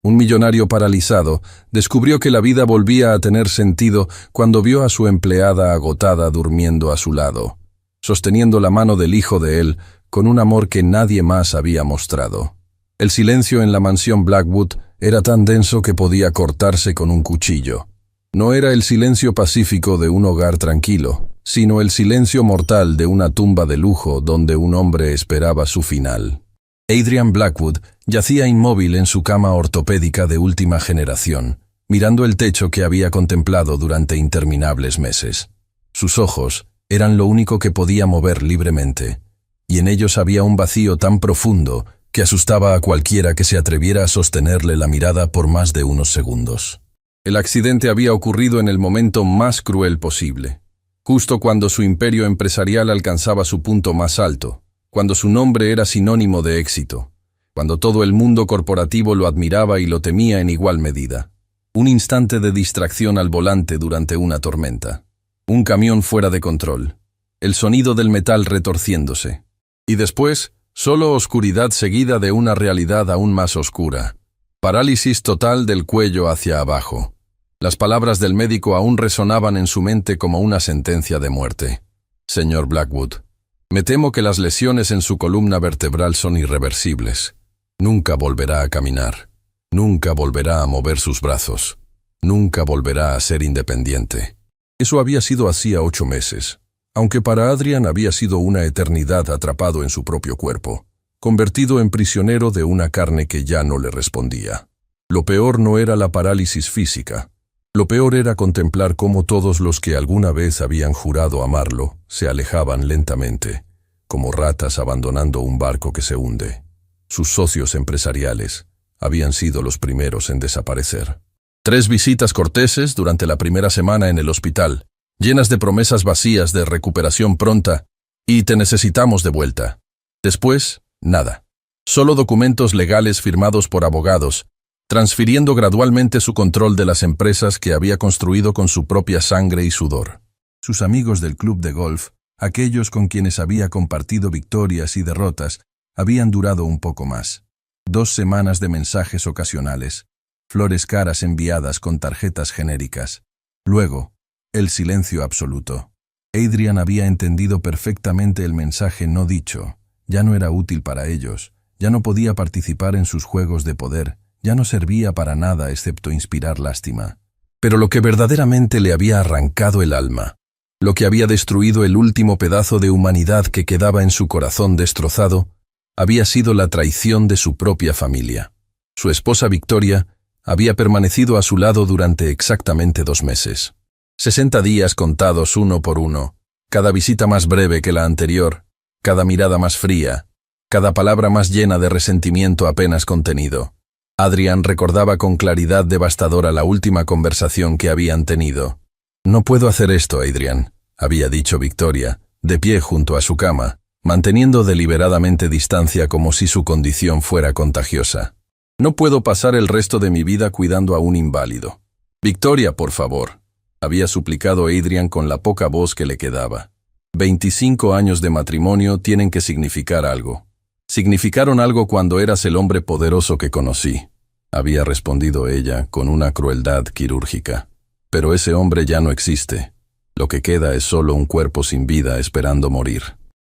Un millonario paralizado descubrió que la vida volvía a tener sentido cuando vio a su empleada agotada durmiendo a su lado, sosteniendo la mano del hijo de él con un amor que nadie más había mostrado. El silencio en la mansión Blackwood era tan denso que podía cortarse con un cuchillo. No era el silencio pacífico de un hogar tranquilo, sino el silencio mortal de una tumba de lujo donde un hombre esperaba su final. Adrian Blackwood yacía inmóvil en su cama ortopédica de última generación, mirando el techo que había contemplado durante interminables meses. Sus ojos eran lo único que podía mover libremente, y en ellos había un vacío tan profundo que asustaba a cualquiera que se atreviera a sostenerle la mirada por más de unos segundos. El accidente había ocurrido en el momento más cruel posible, justo cuando su imperio empresarial alcanzaba su punto más alto, cuando su nombre era sinónimo de éxito, cuando todo el mundo corporativo lo admiraba y lo temía en igual medida. Un instante de distracción al volante durante una tormenta. Un camión fuera de control. El sonido del metal retorciéndose. Y después, solo oscuridad seguida de una realidad aún más oscura. Parálisis total del cuello hacia abajo. Las palabras del médico aún resonaban en su mente como una sentencia de muerte. Señor Blackwood, me temo que las lesiones en su columna vertebral son irreversibles. Nunca volverá a caminar. Nunca volverá a mover sus brazos. Nunca volverá a ser independiente. Eso había sido hacía 8 meses, aunque para Adrian había sido una eternidad atrapado en su propio cuerpo, convertido en prisionero de una carne que ya no le respondía. Lo peor no era la parálisis física. Lo peor era contemplar cómo todos los que alguna vez habían jurado amarlo se alejaban lentamente, como ratas abandonando un barco que se hunde. Sus socios empresariales habían sido los primeros en desaparecer. 3 visitas corteses durante la primera semana en el hospital, llenas de promesas vacías de recuperación pronta y te necesitamos de vuelta. Después, nada. Solo documentos legales firmados por abogados, transfiriendo gradualmente su control de las empresas que había construido con su propia sangre y sudor. Sus amigos del club de golf, aquellos con quienes había compartido victorias y derrotas, habían durado un poco más. 2 semanas de mensajes ocasionales, flores caras enviadas con tarjetas genéricas. Luego, el silencio absoluto. Adrian había entendido perfectamente el mensaje no dicho. Ya no era útil para ellos, ya no podía participar en sus juegos de poder, ya no servía para nada excepto inspirar lástima. Pero lo que verdaderamente le había arrancado el alma, lo que había destruido el último pedazo de humanidad que quedaba en su corazón destrozado, había sido la traición de su propia familia. Su esposa Victoria había permanecido a su lado durante exactamente 2 meses. 60 días contados uno por uno, cada visita más breve que la anterior, cada mirada más fría, cada palabra más llena de resentimiento apenas contenido. Adrian recordaba con claridad devastadora la última conversación que habían tenido. «No puedo hacer esto, Adrian», había dicho Victoria, de pie junto a su cama, manteniendo deliberadamente distancia como si su condición fuera contagiosa. «No puedo pasar el resto de mi vida cuidando a un inválido». «Victoria, por favor», había suplicado Adrian con la poca voz que le quedaba. 25 años de matrimonio tienen que significar algo. Significaron algo cuando eras el hombre poderoso que conocí, había respondido ella con una crueldad quirúrgica. Pero ese hombre ya no existe. Lo que queda es solo un cuerpo sin vida esperando morir.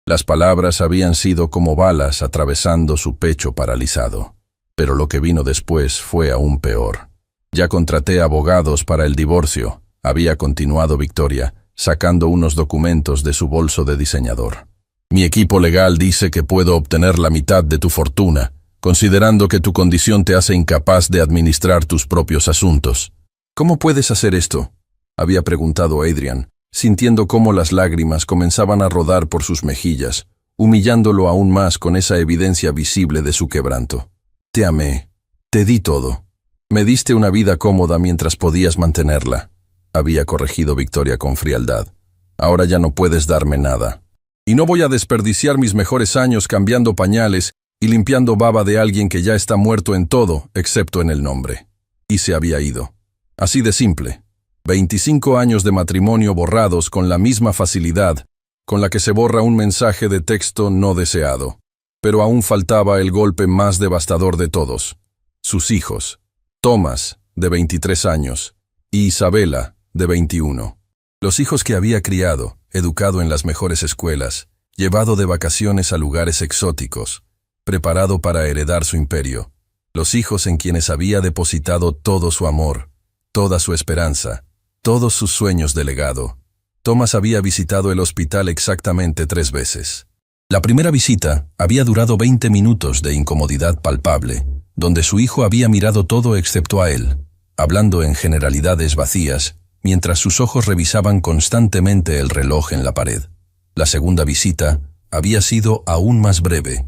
Las palabras habían sido como balas atravesando su pecho paralizado. Pero lo que vino después fue aún peor. Ya contraté abogados para el divorcio, había continuado Victoria, sacando unos documentos de su bolso de diseñador. Mi equipo legal dice que puedo obtener la mitad de tu fortuna, considerando que tu condición te hace incapaz de administrar tus propios asuntos. ¿Cómo puedes hacer esto?, había preguntado Adrian, sintiendo cómo las lágrimas comenzaban a rodar por sus mejillas, humillándolo aún más con esa evidencia visible de su quebranto. Te amé, te di todo. Me diste una vida cómoda mientras podías mantenerla, había corregido Victoria con frialdad. Ahora ya no puedes darme nada. Y no voy a desperdiciar mis mejores años cambiando pañales y limpiando baba de alguien que ya está muerto en todo, excepto en el nombre. Y se había ido. Así de simple. 25 años de matrimonio borrados con la misma facilidad con la que se borra un mensaje de texto no deseado. Pero aún faltaba el golpe más devastador de todos. Sus hijos. Thomas, de 23 años, y Isabela, de 21. Los hijos que había criado, educado en las mejores escuelas, llevado de vacaciones a lugares exóticos, preparado para heredar su imperio. Los hijos en quienes había depositado todo su amor, toda su esperanza, todos sus sueños de legado. Thomas había visitado el hospital exactamente 3 veces. La primera visita había durado 20 minutos de incomodidad palpable, donde su hijo había mirado todo excepto a él, hablando en generalidades vacías, mientras sus ojos revisaban constantemente el reloj en la pared. La segunda visita había sido aún más breve.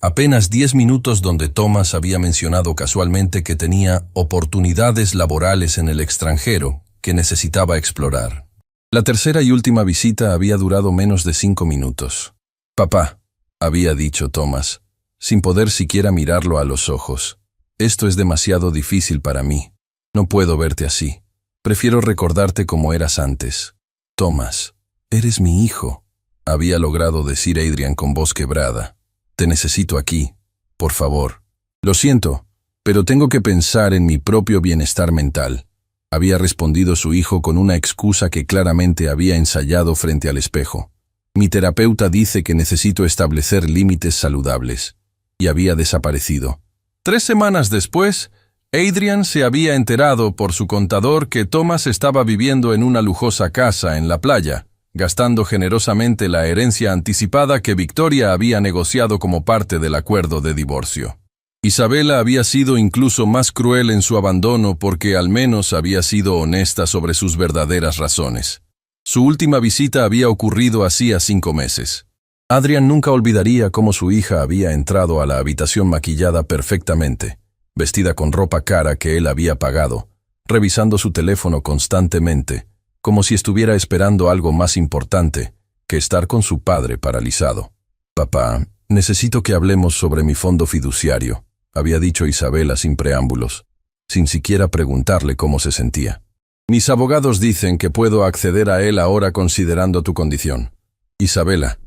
Apenas 10 minutos donde Thomas había mencionado casualmente que tenía oportunidades laborales en el extranjero que necesitaba explorar. La tercera y última visita había durado menos de 5 minutos. «Papá», había dicho Thomas, sin poder siquiera mirarlo a los ojos, «esto es demasiado difícil para mí. No puedo verte así. Prefiero recordarte como eras antes». «Thomas, eres mi hijo», había logrado decir Adrian con voz quebrada. «Te necesito aquí, por favor». «Lo siento, pero tengo que pensar en mi propio bienestar mental», había respondido su hijo con una excusa que claramente había ensayado frente al espejo. «Mi terapeuta dice que necesito establecer límites saludables». Y había desaparecido. 3 semanas después, Adrian se había enterado por su contador que Thomas estaba viviendo en una lujosa casa en la playa, gastando generosamente la herencia anticipada que Victoria había negociado como parte del acuerdo de divorcio. Isabela había sido incluso más cruel en su abandono porque al menos había sido honesta sobre sus verdaderas razones. Su última visita había ocurrido hacía 5 meses. Adrian nunca olvidaría cómo su hija había entrado a la habitación maquillada perfectamente, vestida con ropa cara que él había pagado, revisando su teléfono constantemente, como si estuviera esperando algo más importante que estar con su padre paralizado. «Papá, necesito que hablemos sobre mi fondo fiduciario», había dicho Isabela sin preámbulos, sin siquiera preguntarle cómo se sentía. «Mis abogados dicen que puedo acceder a él ahora considerando tu condición. Isabela,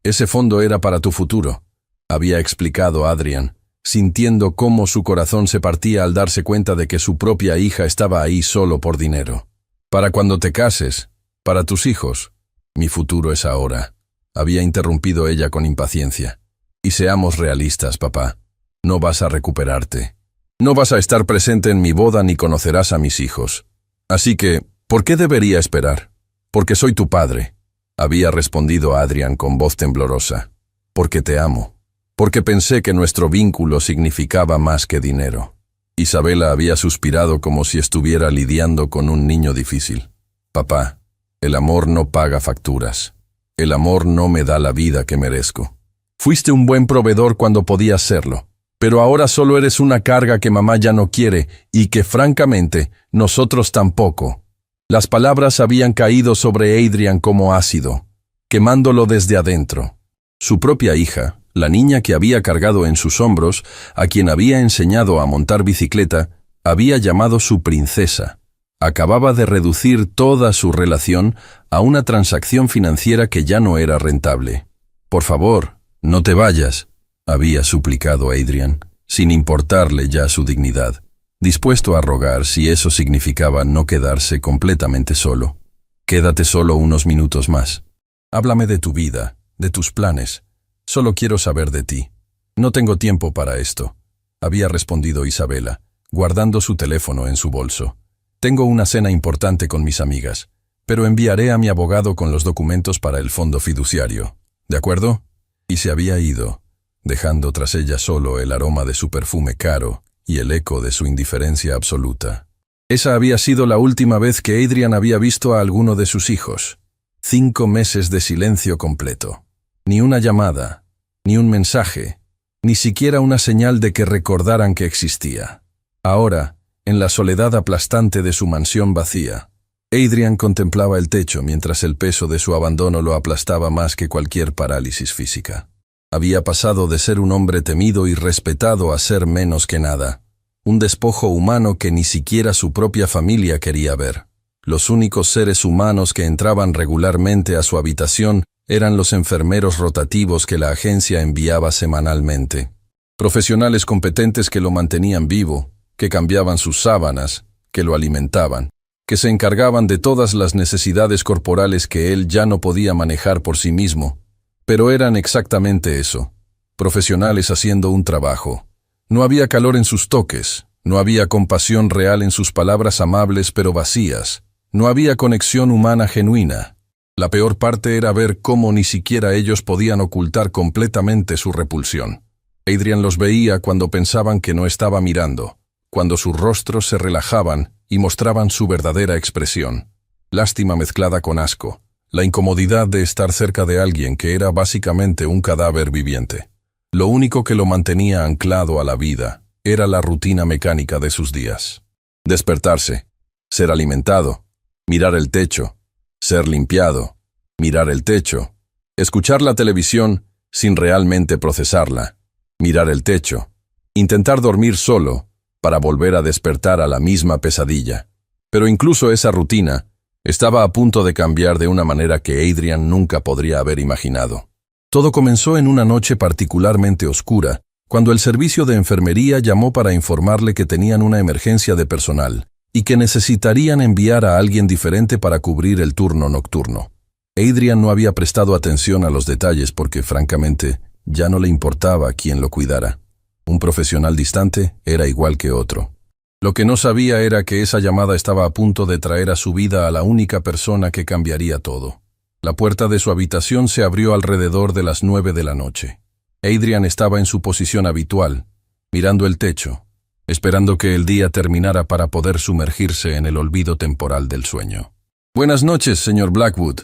ese fondo era para tu futuro», había explicado Adrian, sintiendo cómo su corazón se partía al darse cuenta de que su propia hija estaba ahí solo por dinero. «Para cuando te cases, para tus hijos. Mi futuro es ahora», había interrumpido ella con impaciencia. «Y seamos realistas, papá. No vas a recuperarte. No vas a estar presente en mi boda ni conocerás a mis hijos. Así que, ¿por qué debería esperar? Porque soy tu padre», había respondido Adrian con voz temblorosa. «Porque te amo. Porque pensé que nuestro vínculo significaba más que dinero». Isabela había suspirado como si estuviera lidiando con un niño difícil. «Papá, el amor no paga facturas. El amor no me da la vida que merezco. Fuiste un buen proveedor cuando podías serlo, pero ahora solo eres una carga que mamá ya no quiere y que, francamente, nosotros tampoco». Las palabras habían caído sobre Adrian como ácido, quemándolo desde adentro. Su propia hija, la niña que había cargado en sus hombros, a quien había enseñado a montar bicicleta, había llamado su princesa. Acababa de reducir toda su relación a una transacción financiera que ya no era rentable. «Por favor, no te vayas», había suplicado Adrian, sin importarle ya su dignidad, dispuesto a rogar si eso significaba no quedarse completamente solo. «Quédate solo unos minutos más. Háblame de tu vida, de tus planes. Solo quiero saber de ti. No tengo tiempo para esto», había respondido Isabela, guardando su teléfono en su bolso. «Tengo una cena importante con mis amigas, pero enviaré a mi abogado con los documentos para el fondo fiduciario. ¿De acuerdo?» Y se había ido, dejando tras ella solo el aroma de su perfume caro y el eco de su indiferencia absoluta. Esa había sido la última vez que Adrian había visto a alguno de sus hijos. 5 meses de silencio completo. Ni una llamada, ni un mensaje, ni siquiera una señal de que recordaran que existía. Ahora, en la soledad aplastante de su mansión vacía, Adrian contemplaba el techo mientras el peso de su abandono lo aplastaba más que cualquier parálisis física. Había pasado de ser un hombre temido y respetado a ser menos que nada, un despojo humano que ni siquiera su propia familia quería ver. Los únicos seres humanos que entraban regularmente a su habitación eran los enfermeros rotativos que la agencia enviaba semanalmente. Profesionales competentes que lo mantenían vivo, que cambiaban sus sábanas, que lo alimentaban, que se encargaban de todas las necesidades corporales que él ya no podía manejar por sí mismo. Pero eran exactamente eso, profesionales haciendo un trabajo. No había calor en sus toques, no había compasión real en sus palabras amables pero vacías, no había conexión humana genuina. La peor parte era ver cómo ni siquiera ellos podían ocultar completamente su repulsión. Adrian los veía cuando pensaban que no estaba mirando, cuando sus rostros se relajaban y mostraban su verdadera expresión. Lástima mezclada con asco, la incomodidad de estar cerca de alguien que era básicamente un cadáver viviente. Lo único que lo mantenía anclado a la vida era la rutina mecánica de sus días. Despertarse, ser alimentado, mirar el techo, ser limpiado, mirar el techo, escuchar la televisión sin realmente procesarla, mirar el techo, intentar dormir solo para volver a despertar a la misma pesadilla. Pero incluso esa rutina estaba a punto de cambiar de una manera que Adrian nunca podría haber imaginado. Todo comenzó en una noche particularmente oscura, cuando el servicio de enfermería llamó para informarle que tenían una emergencia de personal y que necesitarían enviar a alguien diferente para cubrir el turno nocturno. Adrian no había prestado atención a los detalles porque, francamente, ya no le importaba quién lo cuidara. Un profesional distante era igual que otro. Lo que no sabía era que esa llamada estaba a punto de traer a su vida a la única persona que cambiaría todo. La puerta de su habitación se abrió alrededor de las 9 de la noche. Adrian estaba en su posición habitual, mirando el techo, esperando que el día terminara para poder sumergirse en el olvido temporal del sueño. «Buenas noches, señor Blackwood»,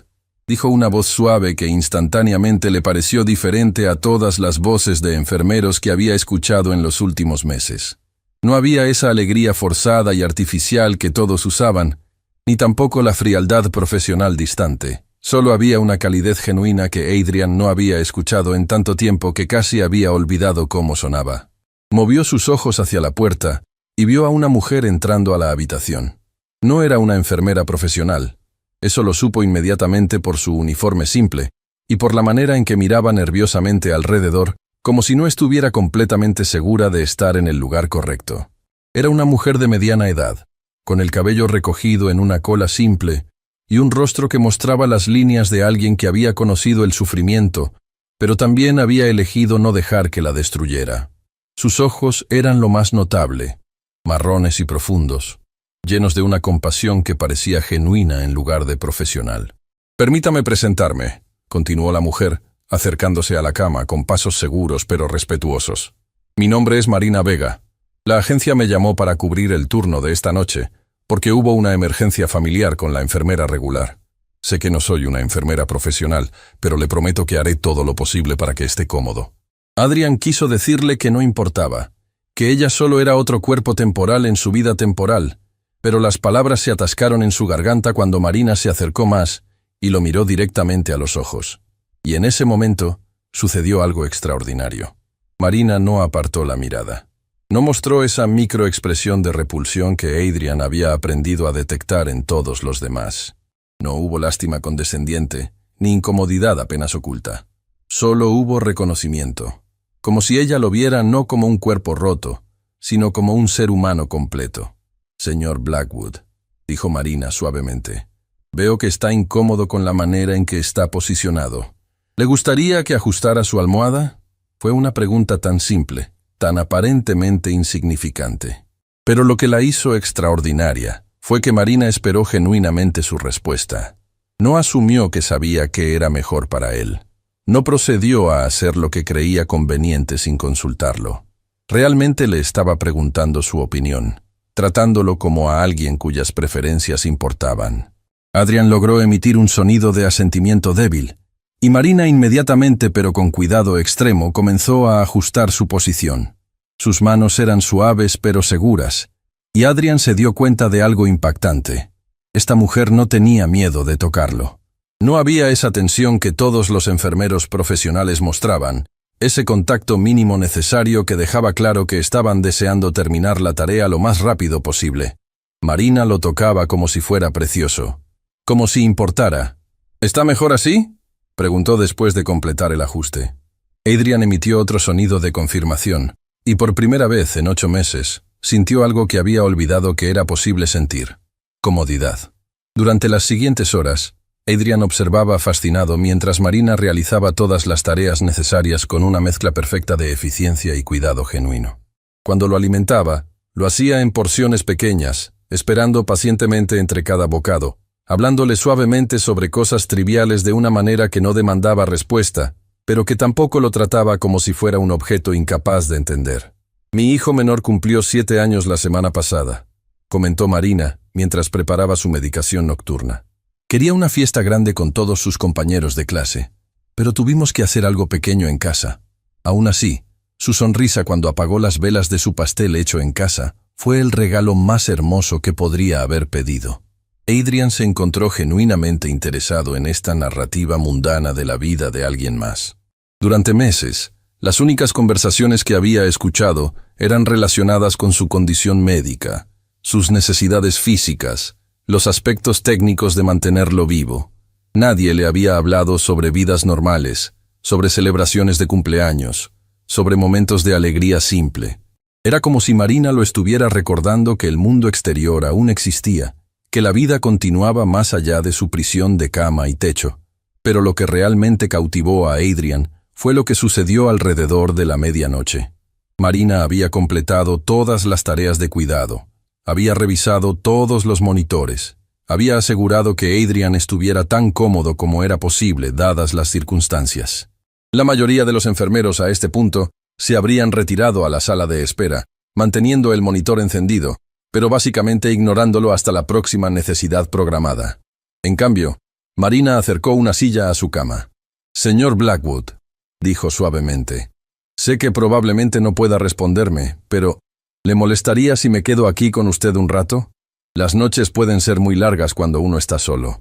dijo una voz suave que instantáneamente le pareció diferente a todas las voces de enfermeros que había escuchado en los últimos meses. No había esa alegría forzada y artificial que todos usaban, ni tampoco la frialdad profesional distante. Solo había una calidez genuina que Adrian no había escuchado en tanto tiempo que casi había olvidado cómo sonaba. Movió sus ojos hacia la puerta y vio a una mujer entrando a la habitación. No era una enfermera profesional. Eso lo supo inmediatamente por su uniforme simple y por la manera en que miraba nerviosamente alrededor, como si no estuviera completamente segura de estar en el lugar correcto. Era una mujer de mediana edad, con el cabello recogido en una cola simple y un rostro que mostraba las líneas de alguien que había conocido el sufrimiento, pero también había elegido no dejar que la destruyera. Sus ojos eran lo más notable, marrones y profundos, llenos de una compasión que parecía genuina en lugar de profesional. «Permítame presentarme», continuó la mujer, acercándose a la cama con pasos seguros pero respetuosos. «Mi nombre es Marina Vega. La agencia me llamó para cubrir el turno de esta noche, porque hubo una emergencia familiar con la enfermera regular. Sé que no soy una enfermera profesional, pero le prometo que haré todo lo posible para que esté cómodo». Adrian quiso decirle que no importaba, que ella solo era otro cuerpo temporal en su vida temporal, pero las palabras se atascaron en su garganta cuando Marina se acercó más y lo miró directamente a los ojos. Y en ese momento sucedió algo extraordinario. Marina no apartó la mirada. No mostró esa microexpresión de repulsión que Adrian había aprendido a detectar en todos los demás. No hubo lástima condescendiente, ni incomodidad apenas oculta. Solo hubo reconocimiento, como si ella lo viera no como un cuerpo roto, sino como un ser humano completo. «Señor Blackwood», dijo Marina suavemente, «veo que está incómodo con la manera en que está posicionado. ¿Le gustaría que ajustara su almohada?» Fue una pregunta tan simple, tan aparentemente insignificante. Pero lo que la hizo extraordinaria fue que Marina esperó genuinamente su respuesta. No asumió que sabía qué era mejor para él. No procedió a hacer lo que creía conveniente sin consultarlo. Realmente le estaba preguntando su opinión, tratándolo como a alguien cuyas preferencias importaban. Adrian logró emitir un sonido de asentimiento débil, y Marina inmediatamente pero con cuidado extremo comenzó a ajustar su posición. Sus manos eran suaves pero seguras, y Adrian se dio cuenta de algo impactante. Esta mujer no tenía miedo de tocarlo. No había esa tensión que todos los enfermeros profesionales mostraban, ese contacto mínimo necesario que dejaba claro que estaban deseando terminar la tarea lo más rápido posible. Marina lo tocaba como si fuera precioso, como si importara. «¿Está mejor así?», preguntó después de completar el ajuste. Adrian emitió otro sonido de confirmación, y por primera vez en 8 meses, sintió algo que había olvidado que era posible sentir: comodidad. Durante las siguientes horas, Adrian observaba fascinado mientras Marina realizaba todas las tareas necesarias con una mezcla perfecta de eficiencia y cuidado genuino. Cuando lo alimentaba, lo hacía en porciones pequeñas, esperando pacientemente entre cada bocado, hablándole suavemente sobre cosas triviales de una manera que no demandaba respuesta, pero que tampoco lo trataba como si fuera un objeto incapaz de entender. «Mi hijo menor cumplió 7 años la semana pasada», comentó Marina mientras preparaba su medicación nocturna. «Quería una fiesta grande con todos sus compañeros de clase, pero tuvimos que hacer algo pequeño en casa. Aún así, su sonrisa cuando apagó las velas de su pastel hecho en casa fue el regalo más hermoso que podría haber pedido». Adrian se encontró genuinamente interesado en esta narrativa mundana de la vida de alguien más. Durante meses, las únicas conversaciones que había escuchado eran relacionadas con su condición médica, sus necesidades físicas, los aspectos técnicos de mantenerlo vivo. Nadie le había hablado sobre vidas normales, sobre celebraciones de cumpleaños, sobre momentos de alegría simple. Era como si Marina lo estuviera recordando que el mundo exterior aún existía, que la vida continuaba más allá de su prisión de cama y techo. Pero lo que realmente cautivó a Adrian fue lo que sucedió alrededor de la medianoche. Marina había completado todas las tareas de cuidado, había revisado todos los monitores, había asegurado que Adrian estuviera tan cómodo como era posible dadas las circunstancias. La mayoría de los enfermeros a este punto se habrían retirado a la sala de espera, manteniendo el monitor encendido, pero básicamente ignorándolo hasta la próxima necesidad programada. En cambio, Marina acercó una silla a su cama. «Señor Blackwood», dijo suavemente, «sé que probablemente no pueda responderme, pero ¿le molestaría si me quedo aquí con usted un rato? Las noches pueden ser muy largas cuando uno está solo».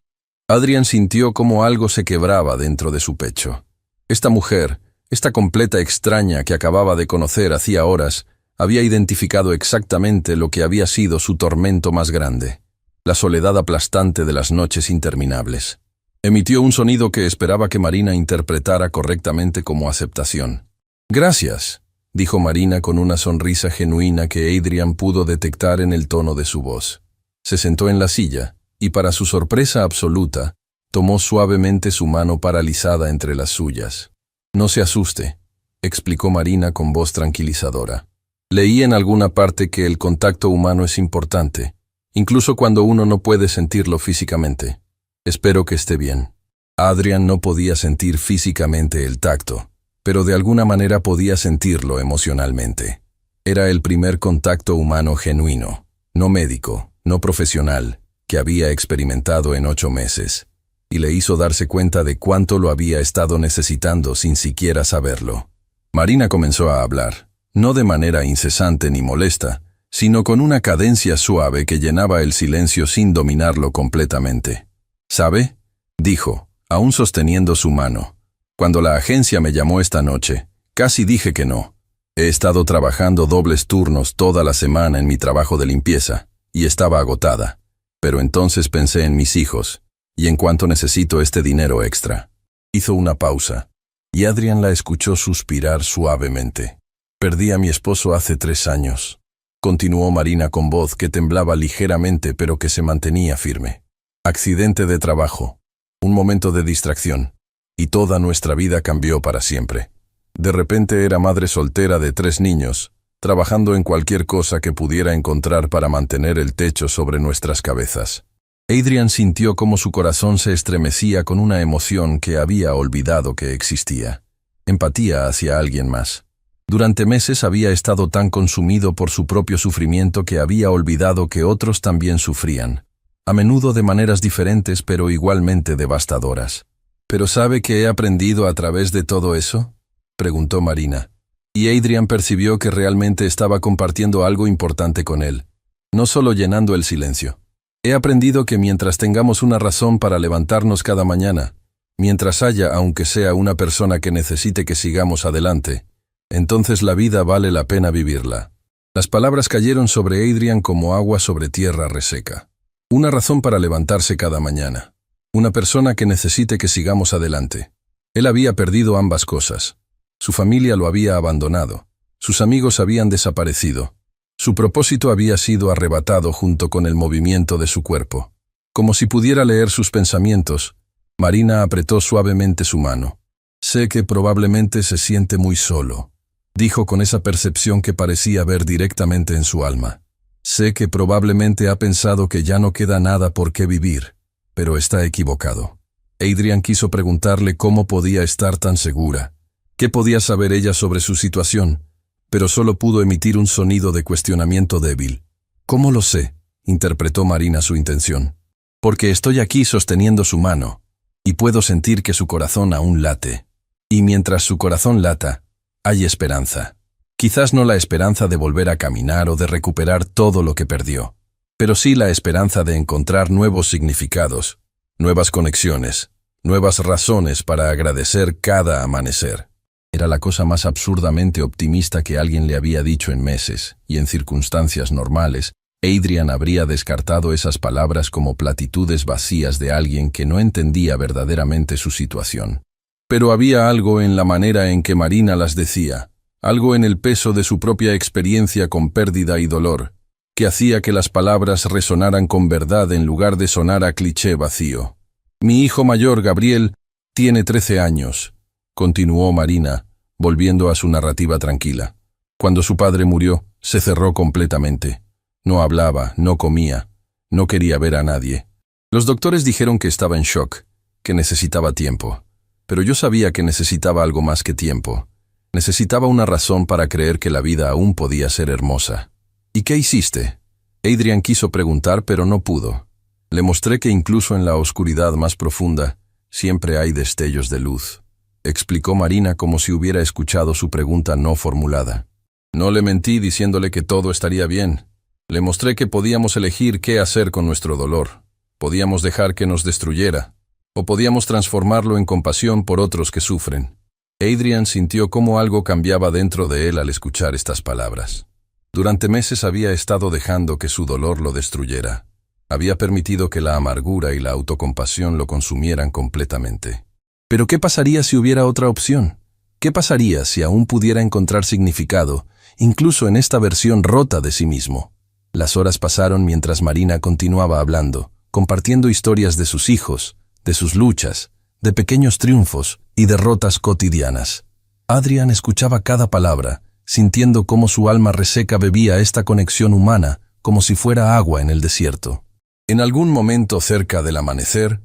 Adrian sintió como algo se quebraba dentro de su pecho. Esta mujer, esta completa extraña que acababa de conocer hacía horas, había identificado exactamente lo que había sido su tormento más grande: la soledad aplastante de las noches interminables. Emitió un sonido que esperaba que Marina interpretara correctamente como aceptación. «Gracias», dijo Marina con una sonrisa genuina que Adrian pudo detectar en el tono de su voz. Se sentó en la silla y, para su sorpresa absoluta, tomó suavemente su mano paralizada entre las suyas. «No se asuste», explicó Marina con voz tranquilizadora. «Leí en alguna parte que el contacto humano es importante, incluso cuando uno no puede sentirlo físicamente. Espero que esté bien». Adrian no podía sentir físicamente el tacto, pero de alguna manera podía sentirlo emocionalmente. Era el primer contacto humano genuino, no médico, no profesional, que había experimentado en 8 meses, y le hizo darse cuenta de cuánto lo había estado necesitando sin siquiera saberlo. Marina comenzó a hablar, no de manera incesante ni molesta, sino con una cadencia suave que llenaba el silencio sin dominarlo completamente. «¿Sabe?», dijo, aún sosteniendo su mano. «Cuando la agencia me llamó esta noche, casi dije que no. He estado trabajando dobles turnos toda la semana en mi trabajo de limpieza, y estaba agotada. Pero entonces pensé en mis hijos, y en cuánto necesito este dinero extra». Hizo una pausa, y Adrian la escuchó suspirar suavemente. «Perdí a mi esposo hace 3 años», continuó Marina con voz que temblaba ligeramente pero que se mantenía firme. «Accidente de trabajo, un momento de distracción, y toda nuestra vida cambió para siempre. De repente era madre soltera de 3 niños, trabajando en cualquier cosa que pudiera encontrar para mantener el techo sobre nuestras cabezas». Adrian sintió como su corazón se estremecía con una emoción que había olvidado que existía: empatía hacia alguien más. Durante meses había estado tan consumido por su propio sufrimiento que había olvidado que otros también sufrían, a menudo de maneras diferentes pero igualmente devastadoras. «¿Pero sabe qué he aprendido a través de todo eso?», preguntó Marina. Y Adrian percibió que realmente estaba compartiendo algo importante con él, no solo llenando el silencio. «He aprendido que mientras tengamos una razón para levantarnos cada mañana, mientras haya aunque sea una persona que necesite que sigamos adelante, entonces la vida vale la pena vivirla». Las palabras cayeron sobre Adrian como agua sobre tierra reseca. Una razón para levantarse cada mañana. Una persona que necesite que sigamos adelante. Él había perdido ambas cosas. Su familia lo había abandonado. Sus amigos habían desaparecido. Su propósito había sido arrebatado junto con el movimiento de su cuerpo. Como si pudiera leer sus pensamientos, Marina apretó suavemente su mano. «Sé que probablemente se siente muy solo», dijo con esa percepción que parecía ver directamente en su alma. «Sé que probablemente ha pensado que ya no queda nada por qué vivir, pero está equivocado». Adrian quiso preguntarle cómo podía estar tan segura. ¿Qué podía saber ella sobre su situación? Pero solo pudo emitir un sonido de cuestionamiento débil. «¿Cómo lo sé?», interpretó Marina su intención. «Porque estoy aquí sosteniendo su mano, y puedo sentir que su corazón aún late. Y mientras su corazón lata, hay esperanza. Quizás no la esperanza de volver a caminar o de recuperar todo lo que perdió, pero sí la esperanza de encontrar nuevos significados, nuevas conexiones, nuevas razones para agradecer cada amanecer». Era la cosa más absurdamente optimista que alguien le había dicho en meses, y en circunstancias normales, Adrian habría descartado esas palabras como platitudes vacías de alguien que no entendía verdaderamente su situación. Pero había algo en la manera en que Marina las decía, algo en el peso de su propia experiencia con pérdida y dolor, que hacía que las palabras resonaran con verdad en lugar de sonar a cliché vacío. «Mi hijo mayor, Gabriel, tiene 13 años», continuó Marina, volviendo a su narrativa tranquila. «Cuando su padre murió, se cerró completamente. No hablaba, no comía, no quería ver a nadie. Los doctores dijeron que estaba en shock, que necesitaba tiempo. Pero yo sabía que necesitaba algo más que tiempo. Necesitaba una razón para creer que la vida aún podía ser hermosa». «¿Y qué hiciste?», Adrian quiso preguntar, pero no pudo. Le mostré que incluso en la oscuridad más profunda, siempre hay destellos de luz, explicó Marina como si hubiera escuchado su pregunta no formulada. «No le mentí diciéndole que todo estaría bien. Le mostré que podíamos elegir qué hacer con nuestro dolor. Podíamos dejar que nos destruyera, o podíamos transformarlo en compasión por otros que sufren». Adrian sintió cómo algo cambiaba dentro de él al escuchar estas palabras. Durante meses había estado dejando que su dolor lo destruyera. Había permitido que la amargura y la autocompasión lo consumieran completamente. Pero ¿qué pasaría si hubiera otra opción? ¿Qué pasaría si aún pudiera encontrar significado, incluso en esta versión rota de sí mismo? Las horas pasaron mientras Marina continuaba hablando, compartiendo historias de sus hijos, de sus luchas, de pequeños triunfos y derrotas cotidianas. Adrian escuchaba cada palabra, sintiendo cómo su alma reseca bebía esta conexión humana como si fuera agua en el desierto. En algún momento cerca del amanecer,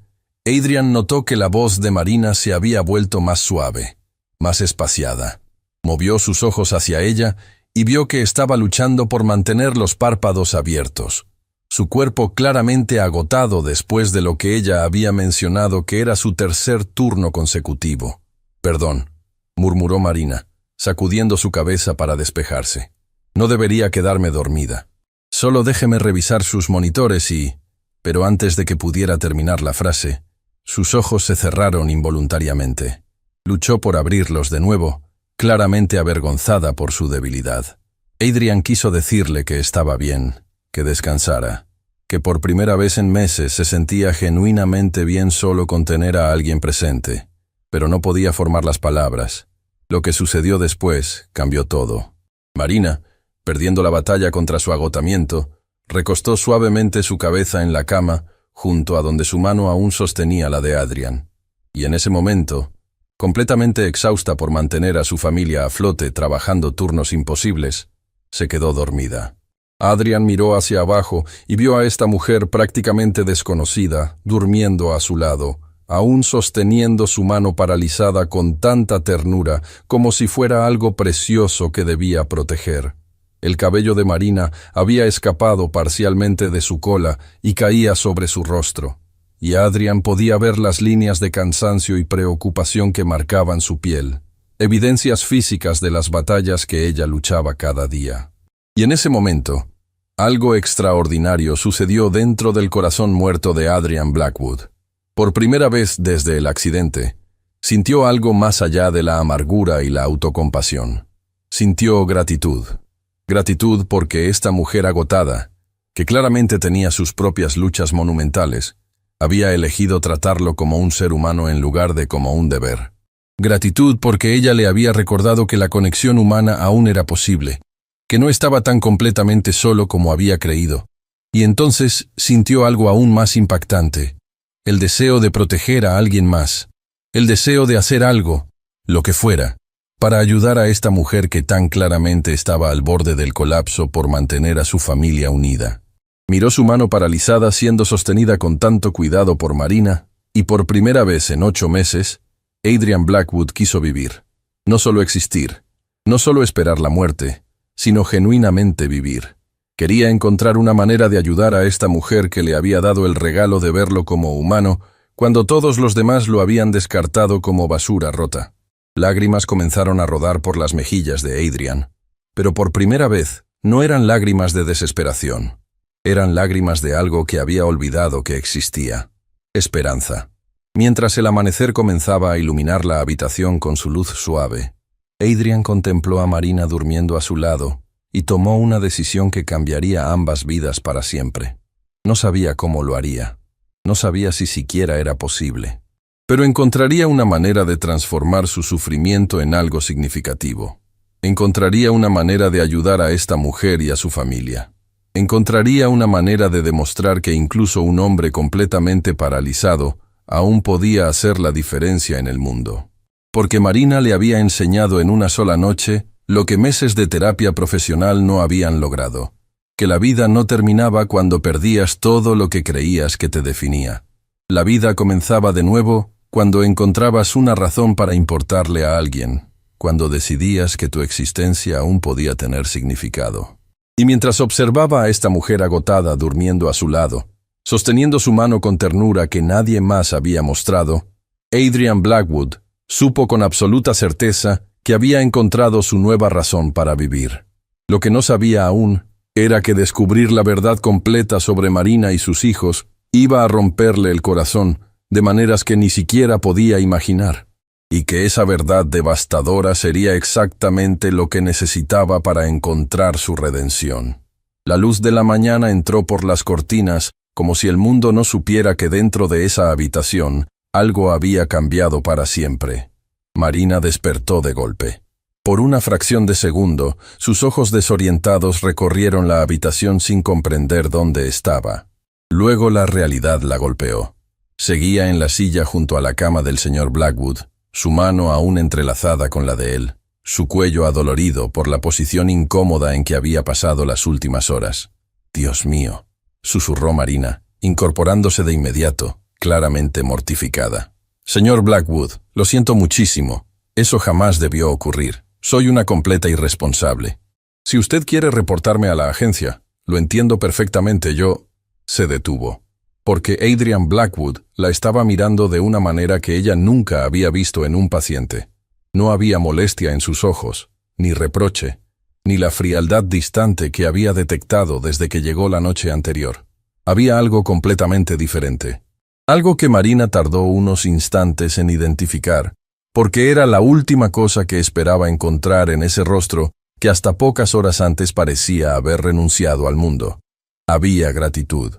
Adrian notó que la voz de Marina se había vuelto más suave, más espaciada. Movió sus ojos hacia ella y vio que estaba luchando por mantener los párpados abiertos, su cuerpo claramente agotado después de lo que ella había mencionado que era su tercer turno consecutivo. «Perdón», murmuró Marina, sacudiendo su cabeza para despejarse. «No debería quedarme dormida. Solo déjeme revisar sus monitores y...». Pero antes de que pudiera terminar la frase, sus ojos se cerraron involuntariamente. Luchó por abrirlos de nuevo, claramente avergonzada por su debilidad. Adrian quiso decirle que estaba bien, que descansara, que por primera vez en meses se sentía genuinamente bien solo con tener a alguien presente, pero no podía formar las palabras. Lo que sucedió después cambió todo. Marina, perdiendo la batalla contra su agotamiento, recostó suavemente su cabeza en la cama, junto a donde su mano aún sostenía la de Adrian. Y en ese momento, completamente exhausta por mantener a su familia a flote trabajando turnos imposibles, se quedó dormida. Adrian miró hacia abajo y vio a esta mujer prácticamente desconocida, durmiendo a su lado, aún sosteniendo su mano paralizada con tanta ternura como si fuera algo precioso que debía proteger. El cabello de Marina había escapado parcialmente de su cola y caía sobre su rostro, y Adrian podía ver las líneas de cansancio y preocupación que marcaban su piel, evidencias físicas de las batallas que ella luchaba cada día. Y en ese momento, algo extraordinario sucedió dentro del corazón muerto de Adrian Blackwood. Por primera vez desde el accidente, sintió algo más allá de la amargura y la autocompasión. Sintió gratitud. Gratitud porque esta mujer agotada, que claramente tenía sus propias luchas monumentales, había elegido tratarlo como un ser humano en lugar de como un deber. Gratitud porque ella le había recordado que la conexión humana aún era posible, que no estaba tan completamente solo como había creído. Y entonces sintió algo aún más impactante, el deseo de proteger a alguien más, el deseo de hacer algo, lo que fuera, para ayudar a esta mujer que tan claramente estaba al borde del colapso por mantener a su familia unida. Miró su mano paralizada siendo sostenida con tanto cuidado por Marina, y por primera vez en 8 meses, Adrian Blackwood quiso vivir. No solo existir, no solo esperar la muerte, sino genuinamente vivir. Quería encontrar una manera de ayudar a esta mujer que le había dado el regalo de verlo como humano, cuando todos los demás lo habían descartado como basura rota. Lágrimas comenzaron a rodar por las mejillas de Adrian, pero por primera vez no eran lágrimas de desesperación. Eran lágrimas de algo que había olvidado que existía. Esperanza. Mientras el amanecer comenzaba a iluminar la habitación con su luz suave, Adrian contempló a Marina durmiendo a su lado y tomó una decisión que cambiaría ambas vidas para siempre. No sabía cómo lo haría. No sabía si siquiera era posible. Pero encontraría una manera de transformar su sufrimiento en algo significativo. Encontraría una manera de ayudar a esta mujer y a su familia. Encontraría una manera de demostrar que incluso un hombre completamente paralizado aún podía hacer la diferencia en el mundo. Porque Marina le había enseñado en una sola noche lo que meses de terapia profesional no habían logrado, que la vida no terminaba cuando perdías todo lo que creías que te definía. La vida comenzaba de nuevo cuando encontrabas una razón para importarle a alguien, cuando decidías que tu existencia aún podía tener significado. Y mientras observaba a esta mujer agotada durmiendo a su lado, sosteniendo su mano con ternura que nadie más había mostrado, Adrian Blackwood supo con absoluta certeza que había encontrado su nueva razón para vivir. Lo que no sabía aún era que descubrir la verdad completa sobre Marina y sus hijos iba a romperle el corazón de maneras que ni siquiera podía imaginar, y que esa verdad devastadora sería exactamente lo que necesitaba para encontrar su redención. La luz de la mañana entró por las cortinas como si el mundo no supiera que dentro de esa habitación algo había cambiado para siempre. Marina despertó de golpe. Por una fracción de segundo, sus ojos desorientados recorrieron la habitación sin comprender dónde estaba. Luego la realidad la golpeó. Seguía en la silla junto a la cama del señor Blackwood, su mano aún entrelazada con la de él, su cuello adolorido por la posición incómoda en que había pasado las últimas horas. «Dios mío», susurró Marina, incorporándose de inmediato, claramente mortificada. «Señor Blackwood, lo siento muchísimo. Eso jamás debió ocurrir. Soy una completa irresponsable. Si usted quiere reportarme a la agencia, lo entiendo perfectamente, yo...» Se detuvo, porque Adrian Blackwood la estaba mirando de una manera que ella nunca había visto en un paciente. No había molestia en sus ojos, ni reproche, ni la frialdad distante que había detectado desde que llegó la noche anterior. Había algo completamente diferente. Algo que Marina tardó unos instantes en identificar, porque era la última cosa que esperaba encontrar en ese rostro que hasta pocas horas antes parecía haber renunciado al mundo. Había gratitud.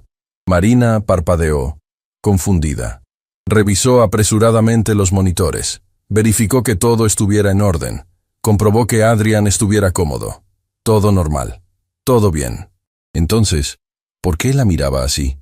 Marina parpadeó, confundida. Revisó apresuradamente los monitores. Verificó que todo estuviera en orden. Comprobó que Adrian estuviera cómodo. Todo normal. Todo bien. Entonces, ¿por qué la miraba así?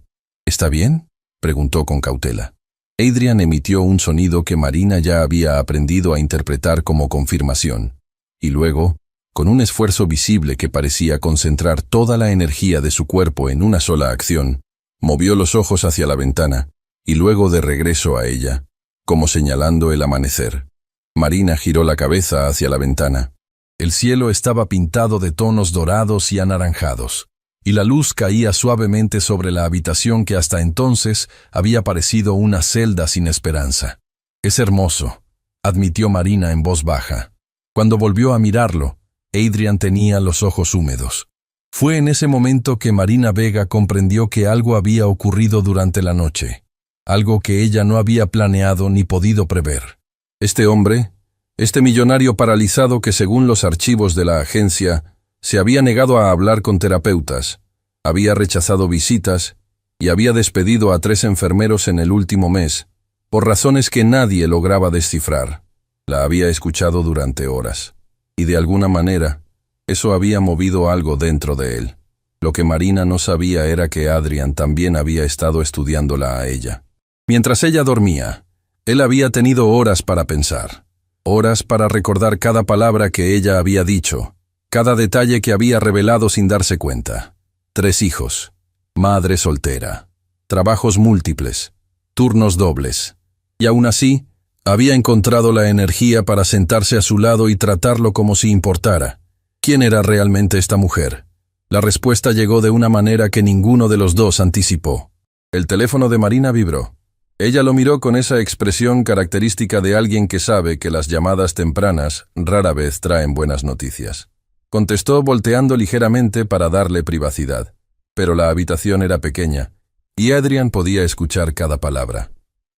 ¿Está bien?, preguntó con cautela. Adrian emitió un sonido que Marina ya había aprendido a interpretar como confirmación, y luego, con un esfuerzo visible que parecía concentrar toda la energía de su cuerpo en una sola acción, movió los ojos hacia la ventana, y luego de regreso a ella, como señalando el amanecer. Marina giró la cabeza hacia la ventana. El cielo estaba pintado de tonos dorados y anaranjados, y la luz caía suavemente sobre la habitación que hasta entonces había parecido una celda sin esperanza. «Es hermoso», admitió Marina en voz baja. Cuando volvió a mirarlo, Adrian tenía los ojos húmedos. Fue en ese momento que Marina Vega comprendió que algo había ocurrido durante la noche, algo que ella no había planeado ni podido prever. Este hombre, este millonario paralizado que según los archivos de la agencia se había negado a hablar con terapeutas, había rechazado visitas y había despedido a 3 enfermeros en el último mes, por razones que nadie lograba descifrar. La había escuchado durante horas, y de alguna manera, Eso había movido algo dentro de él. Lo que Marina no sabía era que Adrian también había estado estudiándola a ella. Mientras ella dormía, él había tenido horas para pensar. Horas para recordar cada palabra que ella había dicho, cada detalle que había revelado sin darse cuenta. 3 hijos, madre soltera, trabajos múltiples, turnos dobles. Y aún así, había encontrado la energía para sentarse a su lado y tratarlo como si importara. ¿Quién era realmente esta mujer? La respuesta llegó de una manera que ninguno de los dos anticipó. El teléfono de Marina vibró. Ella lo miró con esa expresión característica de alguien que sabe que las llamadas tempranas rara vez traen buenas noticias. Contestó volteando ligeramente para darle privacidad. Pero la habitación era pequeña, y Adrian podía escuchar cada palabra.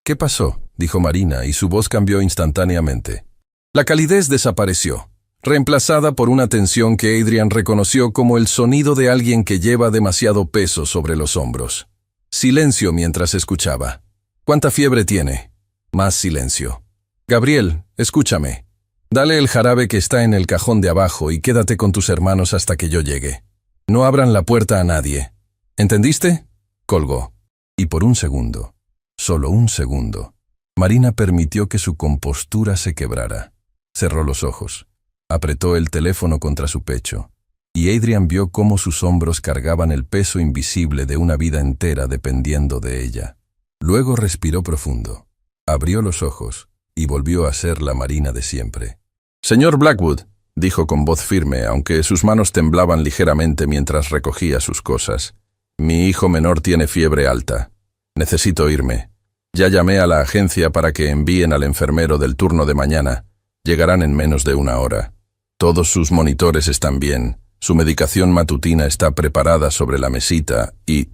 «¿Qué pasó?», dijo Marina, y su voz cambió instantáneamente. La calidez desapareció, reemplazada por una tensión que Adrian reconoció como el sonido de alguien que lleva demasiado peso sobre los hombros. Silencio mientras escuchaba. «¿Cuánta fiebre tiene?». Más silencio. «Gabriel, escúchame. Dale el jarabe que está en el cajón de abajo y quédate con tus hermanos hasta que yo llegue. No abran la puerta a nadie. ¿Entendiste?». Colgó. Y por un segundo, solo un segundo, Marina permitió que su compostura se quebrara. Cerró los ojos. Apretó el teléfono contra su pecho. Y Adrian vio cómo sus hombros cargaban el peso invisible de una vida entera dependiendo de ella. Luego respiró profundo, abrió los ojos y volvió a ser la Marina de siempre. «Señor Blackwood», dijo con voz firme, aunque sus manos temblaban ligeramente mientras recogía sus cosas. «Mi hijo menor tiene fiebre alta. Necesito irme. Ya llamé a la agencia para que envíen al enfermero del turno de mañana. Llegarán en menos de 1 hora. Todos sus monitores están bien. Su medicación matutina está preparada sobre la mesita y...»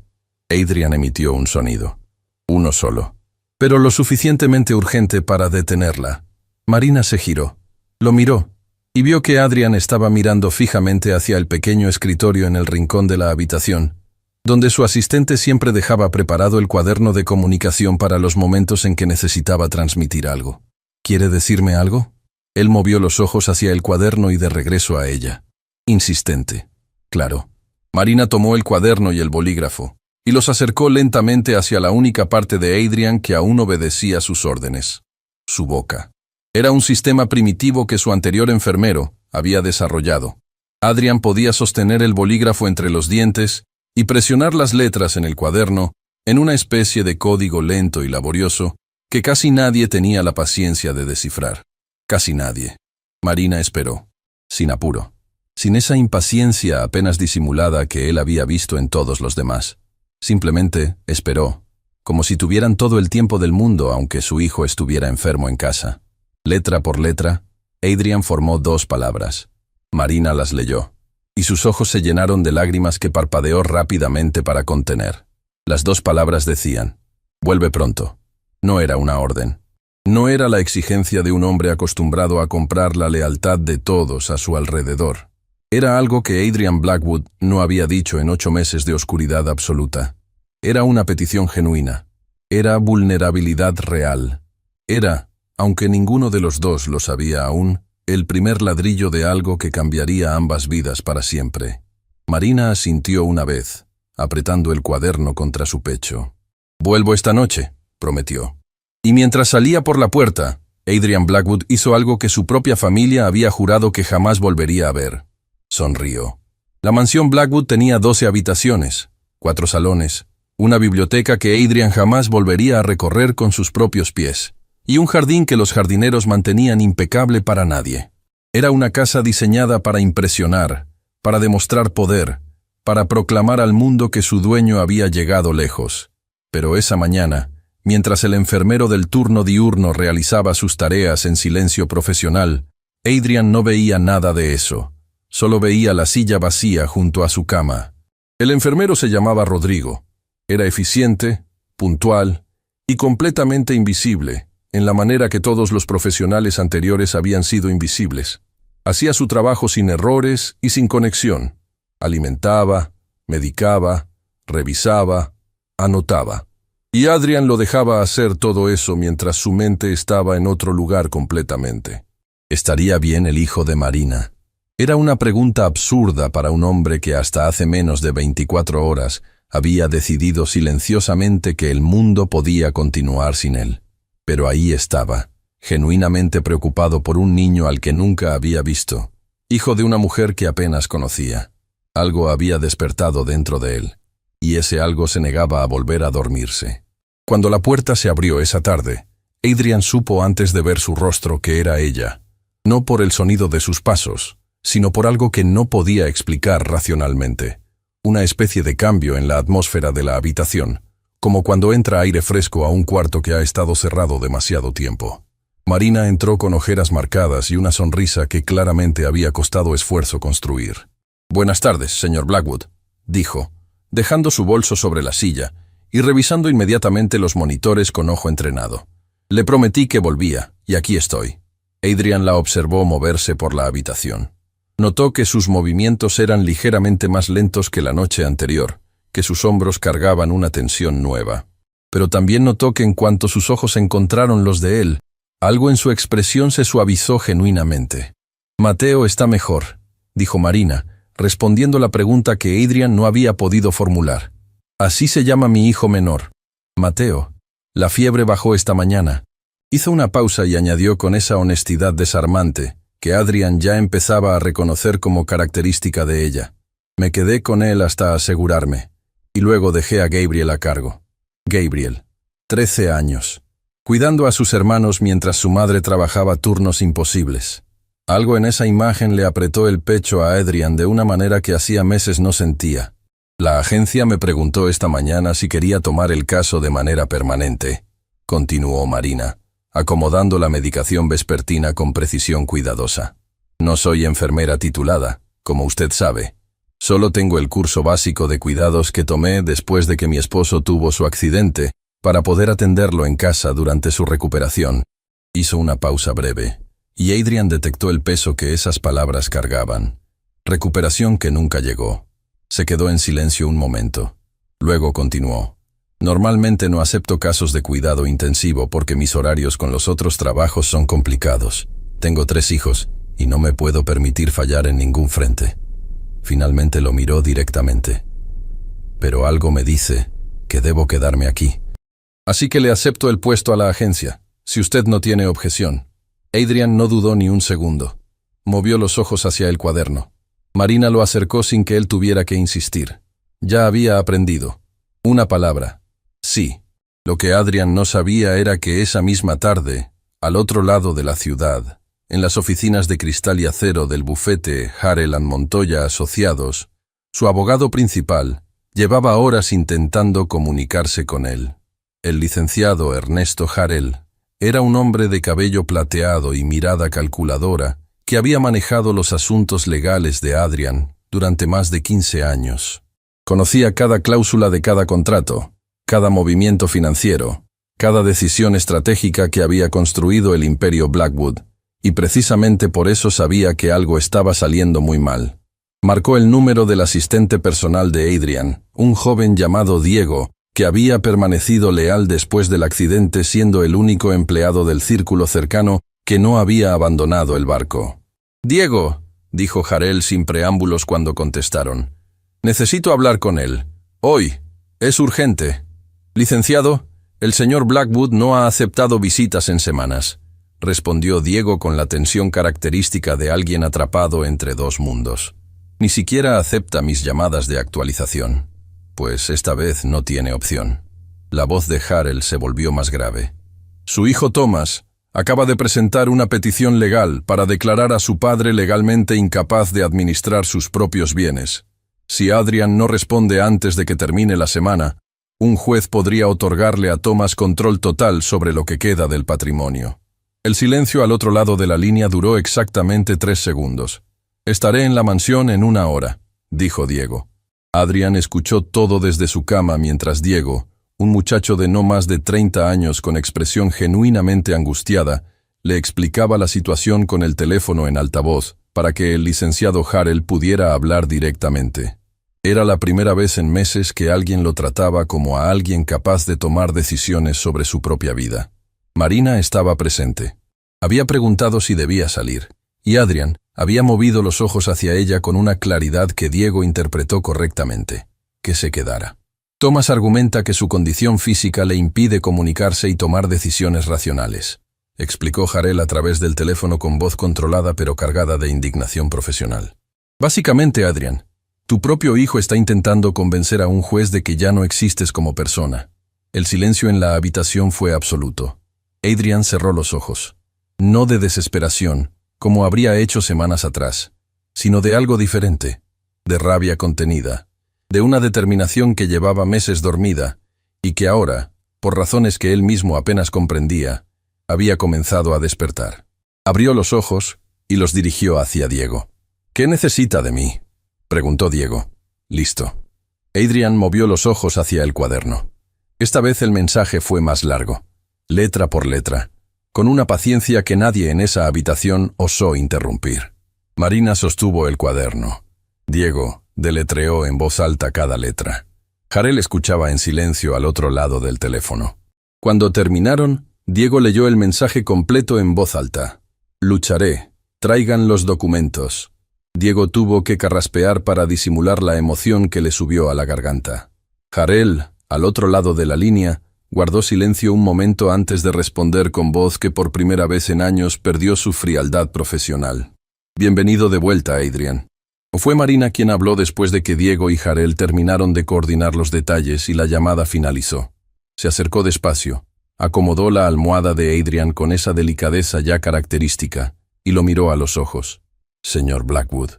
Adrian emitió un sonido. Uno solo. Pero lo suficientemente urgente para detenerla. Marina se giró. Lo miró y vio que Adrian estaba mirando fijamente hacia el pequeño escritorio en el rincón de la habitación, donde su asistente siempre dejaba preparado el cuaderno de comunicación para los momentos en que necesitaba transmitir algo. «¿Quiere decirme algo?». Él movió los ojos hacia el cuaderno y de regreso a ella. Insistente. Claro. Marina tomó el cuaderno y el bolígrafo, y los acercó lentamente hacia la única parte de Adrian que aún obedecía sus órdenes. Su boca. Era un sistema primitivo que su anterior enfermero había desarrollado. Adrian podía sostener el bolígrafo entre los dientes y presionar las letras en el cuaderno en una especie de código lento y laborioso que casi nadie tenía la paciencia de descifrar. Casi nadie. Marina esperó, sin apuro, sin esa impaciencia apenas disimulada que él había visto en todos los demás. Simplemente esperó, como si tuvieran todo el tiempo del mundo aunque su hijo estuviera enfermo en casa. Letra por letra, Adrian formó 2 palabras. Marina las leyó, y sus ojos se llenaron de lágrimas que parpadeó rápidamente para contener. Las 2 palabras decían: «Vuelve pronto». No era una orden. No era la exigencia de un hombre acostumbrado a comprar la lealtad de todos a su alrededor. Era algo que Adrian Blackwood no había dicho en 8 meses de oscuridad absoluta. Era una petición genuina. Era vulnerabilidad real. Era, aunque ninguno de los dos lo sabía aún, el primer ladrillo de algo que cambiaría ambas vidas para siempre. Marina asintió una vez, apretando el cuaderno contra su pecho. «Vuelvo esta noche», prometió. Y mientras salía por la puerta, Adrian Blackwood hizo algo que su propia familia había jurado que jamás volvería a ver. Sonrió. La mansión Blackwood tenía 12 habitaciones, 4 salones, una biblioteca que Adrian jamás volvería a recorrer con sus propios pies, y un jardín que los jardineros mantenían impecable para nadie. Era una casa diseñada para impresionar, para demostrar poder, para proclamar al mundo que su dueño había llegado lejos. Pero esa mañana, mientras el enfermero del turno diurno realizaba sus tareas en silencio profesional, Adrian no veía nada de eso. Solo veía la silla vacía junto a su cama. El enfermero se llamaba Rodrigo. Era eficiente, puntual y completamente invisible, en la manera que todos los profesionales anteriores habían sido invisibles. Hacía su trabajo sin errores y sin conexión. Alimentaba, medicaba, revisaba, anotaba. Y Adrian lo dejaba hacer todo eso mientras su mente estaba en otro lugar completamente. Estaría bien el hijo de Marina. Era una pregunta absurda para un hombre que hasta hace menos de 24 horas había decidido silenciosamente que el mundo podía continuar sin él. Pero ahí estaba, genuinamente preocupado por un niño al que nunca había visto, hijo de una mujer que apenas conocía. Algo había despertado dentro de él, y ese algo se negaba a volver a dormirse. Cuando la puerta se abrió esa tarde, Adrian supo antes de ver su rostro que era ella, no por el sonido de sus pasos, sino por algo que no podía explicar racionalmente. Una especie de cambio en la atmósfera de la habitación, como cuando entra aire fresco a un cuarto que ha estado cerrado demasiado tiempo. Marina entró con ojeras marcadas y una sonrisa que claramente había costado esfuerzo construir. «Buenas tardes, señor Blackwood», dijo, dejando su bolso sobre la silla y revisando inmediatamente los monitores con ojo entrenado. «Le prometí que volvía, y aquí estoy». Adrian la observó moverse por la habitación. Notó que sus movimientos eran ligeramente más lentos que la noche anterior, que sus hombros cargaban una tensión nueva. Pero también notó que en cuanto sus ojos encontraron los de él, algo en su expresión se suavizó genuinamente. «Mateo está mejor», dijo Marina, respondiendo la pregunta que Adrian no había podido formular. «Así se llama mi hijo menor, Mateo. La fiebre bajó esta mañana». Hizo una pausa y añadió con esa honestidad desarmante, que Adrian ya empezaba a reconocer como característica de ella. «Me quedé con él hasta asegurarme, y luego dejé a Gabriel a cargo». Gabriel, 13 años, cuidando a sus hermanos mientras su madre trabajaba turnos imposibles. Algo en esa imagen le apretó el pecho a Adrian de una manera que hacía meses no sentía. «La agencia me preguntó esta mañana si quería tomar el caso de manera permanente», continuó Marina, acomodando la medicación vespertina con precisión cuidadosa. «No soy enfermera titulada, como usted sabe. Solo tengo el curso básico de cuidados que tomé después de que mi esposo tuvo su accidente para poder atenderlo en casa durante su recuperación». Hizo una pausa breve, y Adrian detectó el peso que esas palabras cargaban. Recuperación que nunca llegó. Se quedó en silencio un momento. Luego continuó. «Normalmente no acepto casos de cuidado intensivo porque mis horarios con los otros trabajos son complicados. Tengo 3 hijos y no me puedo permitir fallar en ningún frente». Finalmente lo miró directamente. «Pero algo me dice que debo quedarme aquí. Así que le acepto el puesto a la agencia, si usted no tiene objeción». Adrian no dudó ni un segundo. Movió los ojos hacia el cuaderno. Marina lo acercó sin que él tuviera que insistir. Ya había aprendido. Una palabra. Sí. Lo que Adrian no sabía era que esa misma tarde, al otro lado de la ciudad, en las oficinas de cristal y acero del bufete Harrell & Montoya Asociados, su abogado principal llevaba horas intentando comunicarse con él. El licenciado Ernesto Harrell era un hombre de cabello plateado y mirada calculadora que había manejado los asuntos legales de Adrian durante más de 15 años. Conocía cada cláusula de cada contrato, cada movimiento financiero, cada decisión estratégica que había construido el imperio Blackwood, y precisamente por eso sabía que algo estaba saliendo muy mal. Marcó el número del asistente personal de Adrian, un joven llamado Diego, que había permanecido leal después del accidente siendo el único empleado del círculo cercano que no había abandonado el barco. «Diego», dijo Harrell sin preámbulos cuando contestaron. «Necesito hablar con él. Hoy. Es urgente». «Licenciado, el señor Blackwood no ha aceptado visitas en semanas», respondió Diego con la tensión característica de alguien atrapado entre dos mundos. «Ni siquiera acepta mis llamadas de actualización. Pues esta vez no tiene opción». La voz de Harrell se volvió más grave. «Su hijo Thomas acaba de presentar una petición legal para declarar a su padre legalmente incapaz de administrar sus propios bienes. Si Adrian no responde antes de que termine la semana, un juez podría otorgarle a Thomas control total sobre lo que queda del patrimonio». El silencio al otro lado de la línea duró exactamente 3 segundos. «Estaré en la mansión en 1 hora», dijo Diego. Adrian escuchó todo desde su cama mientras Diego, un muchacho de no más de 30 años con expresión genuinamente angustiada, le explicaba la situación con el teléfono en altavoz para que el licenciado Harrell pudiera hablar directamente. Era la primera vez en meses que alguien lo trataba como a alguien capaz de tomar decisiones sobre su propia vida. Marina estaba presente. Había preguntado si debía salir, y Adrian, Había movido los ojos hacia ella con una claridad que Diego interpretó correctamente. Que se quedara. Thomas argumenta que su condición física le impide comunicarse y tomar decisiones racionales, explicó Jarell a través del teléfono con voz controlada pero cargada de indignación profesional. Básicamente, Adrian, tu propio hijo está intentando convencer a un juez de que ya no existes como persona. El silencio en la habitación fue absoluto. Adrian cerró los ojos. No de desesperación, como habría hecho semanas atrás, sino de algo diferente, de rabia contenida, de una determinación que llevaba meses dormida y que ahora, por razones que él mismo apenas comprendía, había comenzado a despertar. Abrió los ojos y los dirigió hacia Diego. «¿Qué necesita de mí?», preguntó Diego. «Listo». Adrian movió los ojos hacia el cuaderno. Esta vez el mensaje fue más largo, letra por letra, con una paciencia que nadie en esa habitación osó interrumpir. Marina sostuvo el cuaderno. Diego deletreó en voz alta cada letra. Jarell escuchaba en silencio al otro lado del teléfono. Cuando terminaron, Diego leyó el mensaje completo en voz alta. «Lucharé. Traigan los documentos». Diego tuvo que carraspear para disimular la emoción que le subió a la garganta. Jarell, al otro lado de la línea, guardó silencio un momento antes de responder con voz que por primera vez en años perdió su frialdad profesional. «Bienvenido de vuelta, Adrian». ¿O fue Marina quien habló después de que Diego y Jarell terminaron de coordinar los detalles y la llamada finalizó? Se acercó despacio, acomodó la almohada de Adrian con esa delicadeza ya característica y lo miró a los ojos. «Señor Blackwood»,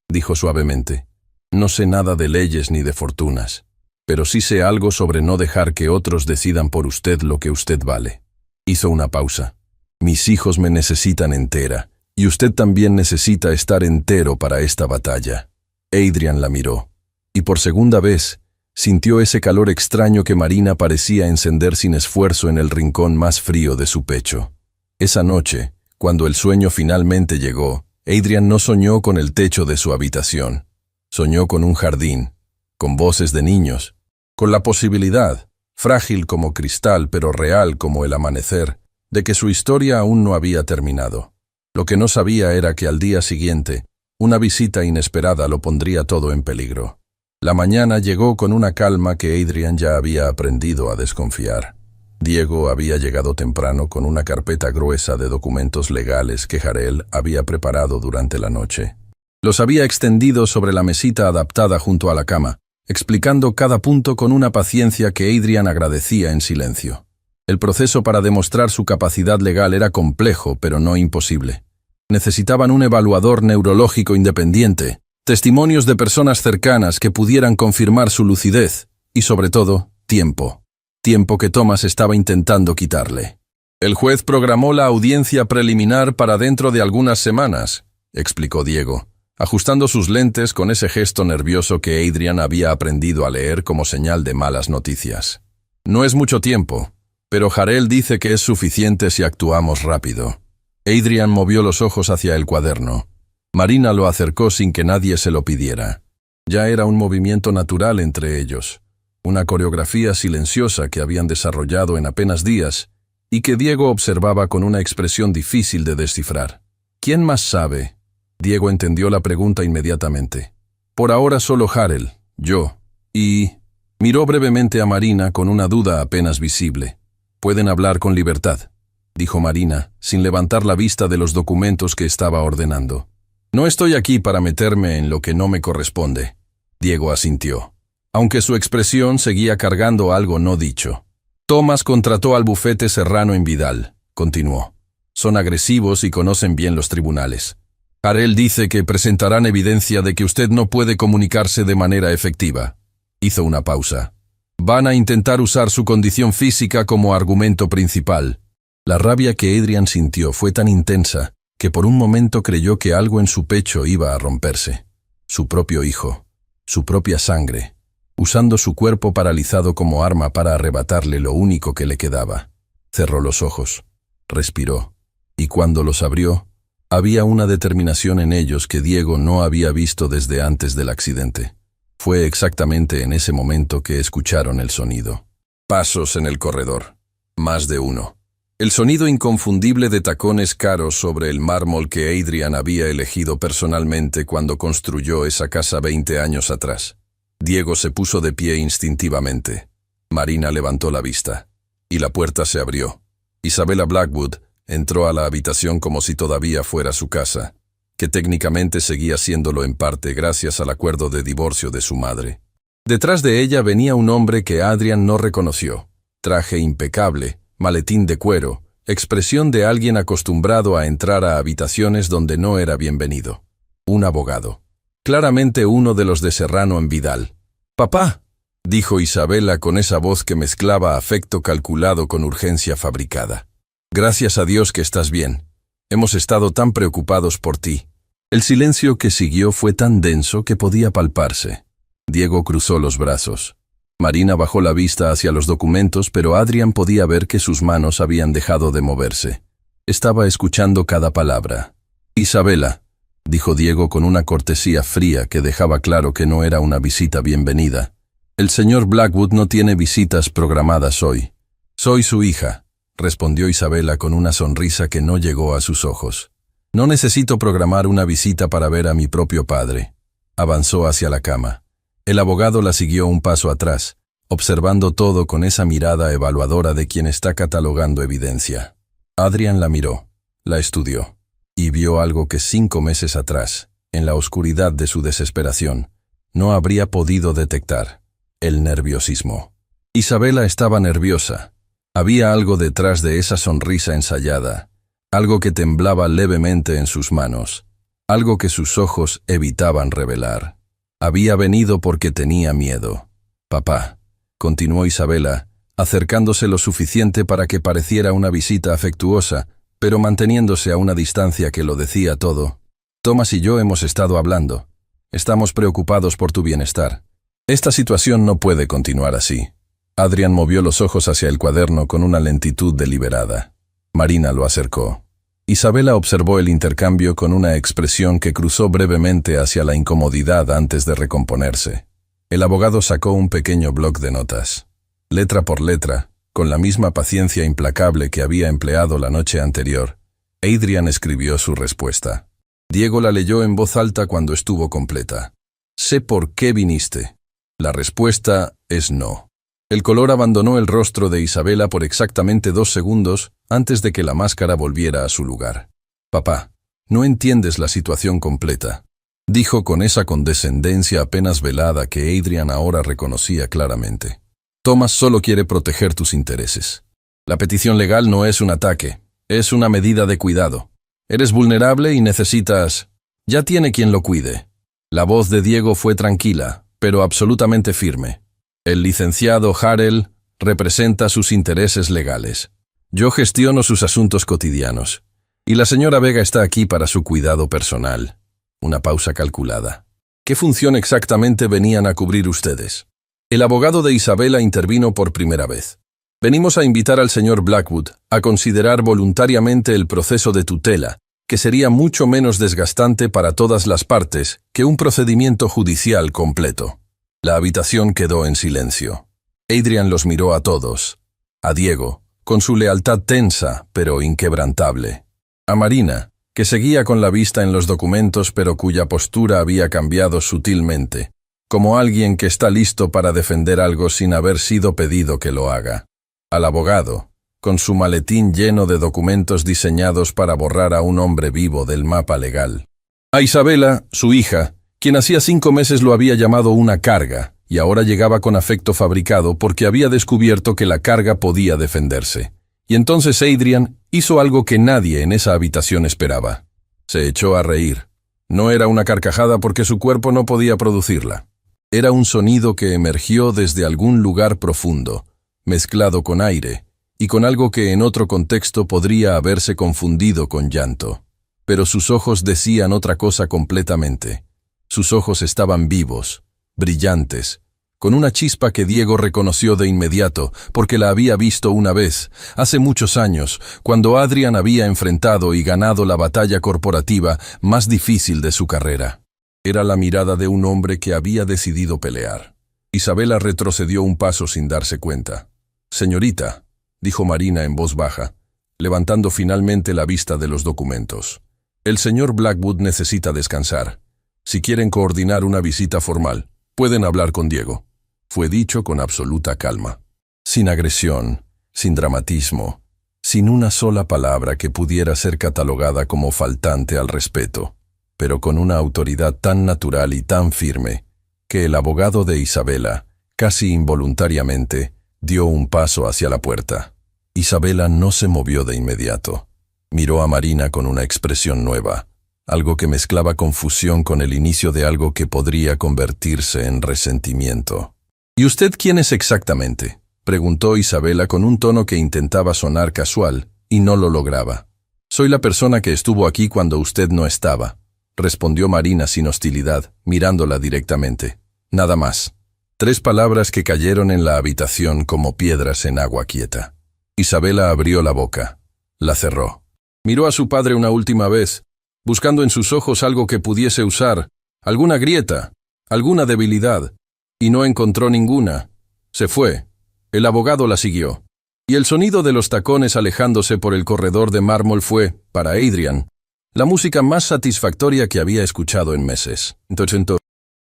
dijo suavemente, «no sé nada de leyes ni de fortunas, pero sí sé algo sobre no dejar que otros decidan por usted lo que usted vale». Hizo una pausa. «Mis hijos me necesitan entera. Y usted también necesita estar entero para esta batalla». Adrian la miró, y por segunda vez sintió ese calor extraño que Marina parecía encender sin esfuerzo en el rincón más frío de su pecho. Esa noche, cuando el sueño finalmente llegó, Adrian no soñó con el techo de su habitación. Soñó con un jardín, con voces de niños, con la posibilidad, frágil como cristal pero real como el amanecer, de que su historia aún no había terminado. Lo que no sabía era que al día siguiente, una visita inesperada lo pondría todo en peligro. La mañana llegó con una calma que Adrian ya había aprendido a desconfiar. Diego había llegado temprano con una carpeta gruesa de documentos legales que Jarell había preparado durante la noche. Los había extendido sobre la mesita adaptada junto a la cama, explicando cada punto con una paciencia que Adrian agradecía en silencio. El proceso para demostrar su capacidad legal era complejo, pero no imposible. Necesitaban un evaluador neurológico independiente, testimonios de personas cercanas que pudieran confirmar su lucidez y, sobre todo, tiempo. Tiempo que Thomas estaba intentando quitarle. «El juez programó la audiencia preliminar para dentro de algunas semanas», explicó Diego, ajustando sus lentes con ese gesto nervioso que Adrian había aprendido a leer como señal de malas noticias. «No es mucho tiempo, pero Jarell dice que es suficiente si actuamos rápido». Adrian movió los ojos hacia el cuaderno. Marina lo acercó sin que nadie se lo pidiera. Ya era un movimiento natural entre ellos, una coreografía silenciosa que habían desarrollado en apenas días y que Diego observaba con una expresión difícil de descifrar. «¿Quién más sabe?». Diego entendió la pregunta inmediatamente. «Por ahora solo Jarell, yo, y...». Miró brevemente a Marina con una duda apenas visible. «Pueden hablar con libertad», dijo Marina, sin levantar la vista de los documentos que estaba ordenando. «No estoy aquí para meterme en lo que no me corresponde», Diego asintió, aunque su expresión seguía cargando algo no dicho. «Thomas contrató al bufete Serrano en Vidal», continuó. «Son agresivos y conocen bien los tribunales. Jarell dice que presentarán evidencia de que usted no puede comunicarse de manera efectiva». Hizo una pausa. «Van a intentar usar su condición física como argumento principal». La rabia que Adrian sintió fue tan intensa que por un momento creyó que algo en su pecho iba a romperse. Su propio hijo, su propia sangre, usando su cuerpo paralizado como arma para arrebatarle lo único que le quedaba. Cerró los ojos, respiró, y cuando los abrió, había una determinación en ellos que Diego no había visto desde antes del accidente. Fue exactamente en ese momento que escucharon el sonido. Pasos en el corredor. Más de uno. El sonido inconfundible de tacones caros sobre el mármol que Adrian había elegido personalmente cuando construyó esa casa 20 años atrás. Diego se puso de pie instintivamente. Marina levantó la vista. Y la puerta se abrió. Isabella Blackwood entró a la habitación como si todavía fuera su casa, que técnicamente seguía siéndolo en parte gracias al acuerdo de divorcio de su madre. Detrás de ella venía un hombre que Adrian no reconoció. Traje impecable, maletín de cuero, expresión de alguien acostumbrado a entrar a habitaciones donde no era bienvenido. Un abogado. Claramente uno de los de Serrano en Vidal. «Papá», dijo Isabella con esa voz que mezclaba afecto calculado con urgencia fabricada. «Gracias a Dios que estás bien. Hemos estado tan preocupados por ti». El silencio que siguió fue tan denso que podía palparse. Diego cruzó los brazos. Marina bajó la vista hacia los documentos, pero Adrian podía ver que sus manos habían dejado de moverse. Estaba escuchando cada palabra. «Isabella», dijo Diego con una cortesía fría que dejaba claro que no era una visita bienvenida. «El señor Blackwood no tiene visitas programadas hoy». «Soy su hija», respondió Isabella con una sonrisa que no llegó a sus ojos. «No necesito programar una visita para ver a mi propio padre». Avanzó hacia la cama. El abogado la siguió un paso atrás, observando todo con esa mirada evaluadora de quien está catalogando evidencia. Adrian la miró, la estudió, y vio algo que 5 meses atrás, en la oscuridad de su desesperación, no habría podido detectar: el nerviosismo. Isabella estaba nerviosa. Había algo detrás de esa sonrisa ensayada, algo que temblaba levemente en sus manos, algo que sus ojos evitaban revelar. Había venido porque tenía miedo. «Papá», continuó Isabella, acercándose lo suficiente para que pareciera una visita afectuosa, pero manteniéndose a una distancia que lo decía todo. «Thomas y yo hemos estado hablando. Estamos preocupados por tu bienestar. Esta situación no puede continuar así». Adrian movió los ojos hacia el cuaderno con una lentitud deliberada. Marina lo acercó. Isabella observó el intercambio con una expresión que cruzó brevemente hacia la incomodidad antes de recomponerse. El abogado sacó un pequeño bloc de notas. Letra por letra, con la misma paciencia implacable que había empleado la noche anterior, Adrian escribió su respuesta. Diego la leyó en voz alta cuando estuvo completa. «Sé por qué viniste. La respuesta es no». El color abandonó el rostro de Isabella por exactamente 2 segundos antes de que la máscara volviera a su lugar. «Papá, no entiendes la situación completa», dijo con esa condescendencia apenas velada que Adrian ahora reconocía claramente. «Thomas solo quiere proteger tus intereses. La petición legal no es un ataque, es una medida de cuidado. Eres vulnerable y necesitas... Ya tiene quien lo cuide». La voz de Diego fue tranquila, pero absolutamente firme. «El licenciado Harrell representa sus intereses legales. Yo gestiono sus asuntos cotidianos. Y la señora Vega está aquí para su cuidado personal». Una pausa calculada. «¿Qué función exactamente venían a cubrir ustedes?» El abogado de Isabella intervino por primera vez. «Venimos a invitar al señor Blackwood a considerar voluntariamente el proceso de tutela, que sería mucho menos desgastante para todas las partes que un procedimiento judicial completo». La habitación quedó en silencio. Adrian los miró a todos. A Diego, con su lealtad tensa, pero inquebrantable. A Marina, que seguía con la vista en los documentos pero cuya postura había cambiado sutilmente, como alguien que está listo para defender algo sin haber sido pedido que lo haga. Al abogado, con su maletín lleno de documentos diseñados para borrar a un hombre vivo del mapa legal. A Isabella, su hija, quien hacía 5 meses lo había llamado una carga, y ahora llegaba con afecto fabricado porque había descubierto que la carga podía defenderse. Y entonces Adrian hizo algo que nadie en esa habitación esperaba. Se echó a reír. No era una carcajada porque su cuerpo no podía producirla. Era un sonido que emergió desde algún lugar profundo, mezclado con aire, y con algo que en otro contexto podría haberse confundido con llanto. Pero sus ojos decían otra cosa completamente. Sus ojos estaban vivos, brillantes, con una chispa que Diego reconoció de inmediato porque la había visto una vez, hace muchos años, cuando Adrian había enfrentado y ganado la batalla corporativa más difícil de su carrera. Era la mirada de un hombre que había decidido pelear. Isabella retrocedió un paso sin darse cuenta. «Señorita», dijo Marina en voz baja, levantando finalmente la vista de los documentos. El señor Blackwood necesita descansar. Si quieren coordinar una visita formal, pueden hablar con Diego. Fue dicho con absoluta calma. Sin agresión, sin dramatismo, sin una sola palabra que pudiera ser catalogada como faltante al respeto, pero con una autoridad tan natural y tan firme, que el abogado de Isabela, casi involuntariamente, dio un paso hacia la puerta. Isabela no se movió de inmediato. Miró a Marina con una expresión nueva, algo que mezclaba confusión con el inicio de algo que podría convertirse en resentimiento. ¿Y usted quién es exactamente?, preguntó Isabela con un tono que intentaba sonar casual, y no lo lograba. Soy la persona que estuvo aquí cuando usted no estaba, respondió Marina sin hostilidad, mirándola directamente. Nada más. 3 palabras que cayeron en la habitación como piedras en agua quieta. Isabela abrió la boca. La cerró. Miró a su padre una última vez, buscando en sus ojos algo que pudiese usar, alguna grieta, alguna debilidad, y no encontró ninguna. Se fue. El abogado la siguió, y el sonido de los tacones alejándose por el corredor de mármol fue, para Adrian, la música más satisfactoria que había escuchado en meses.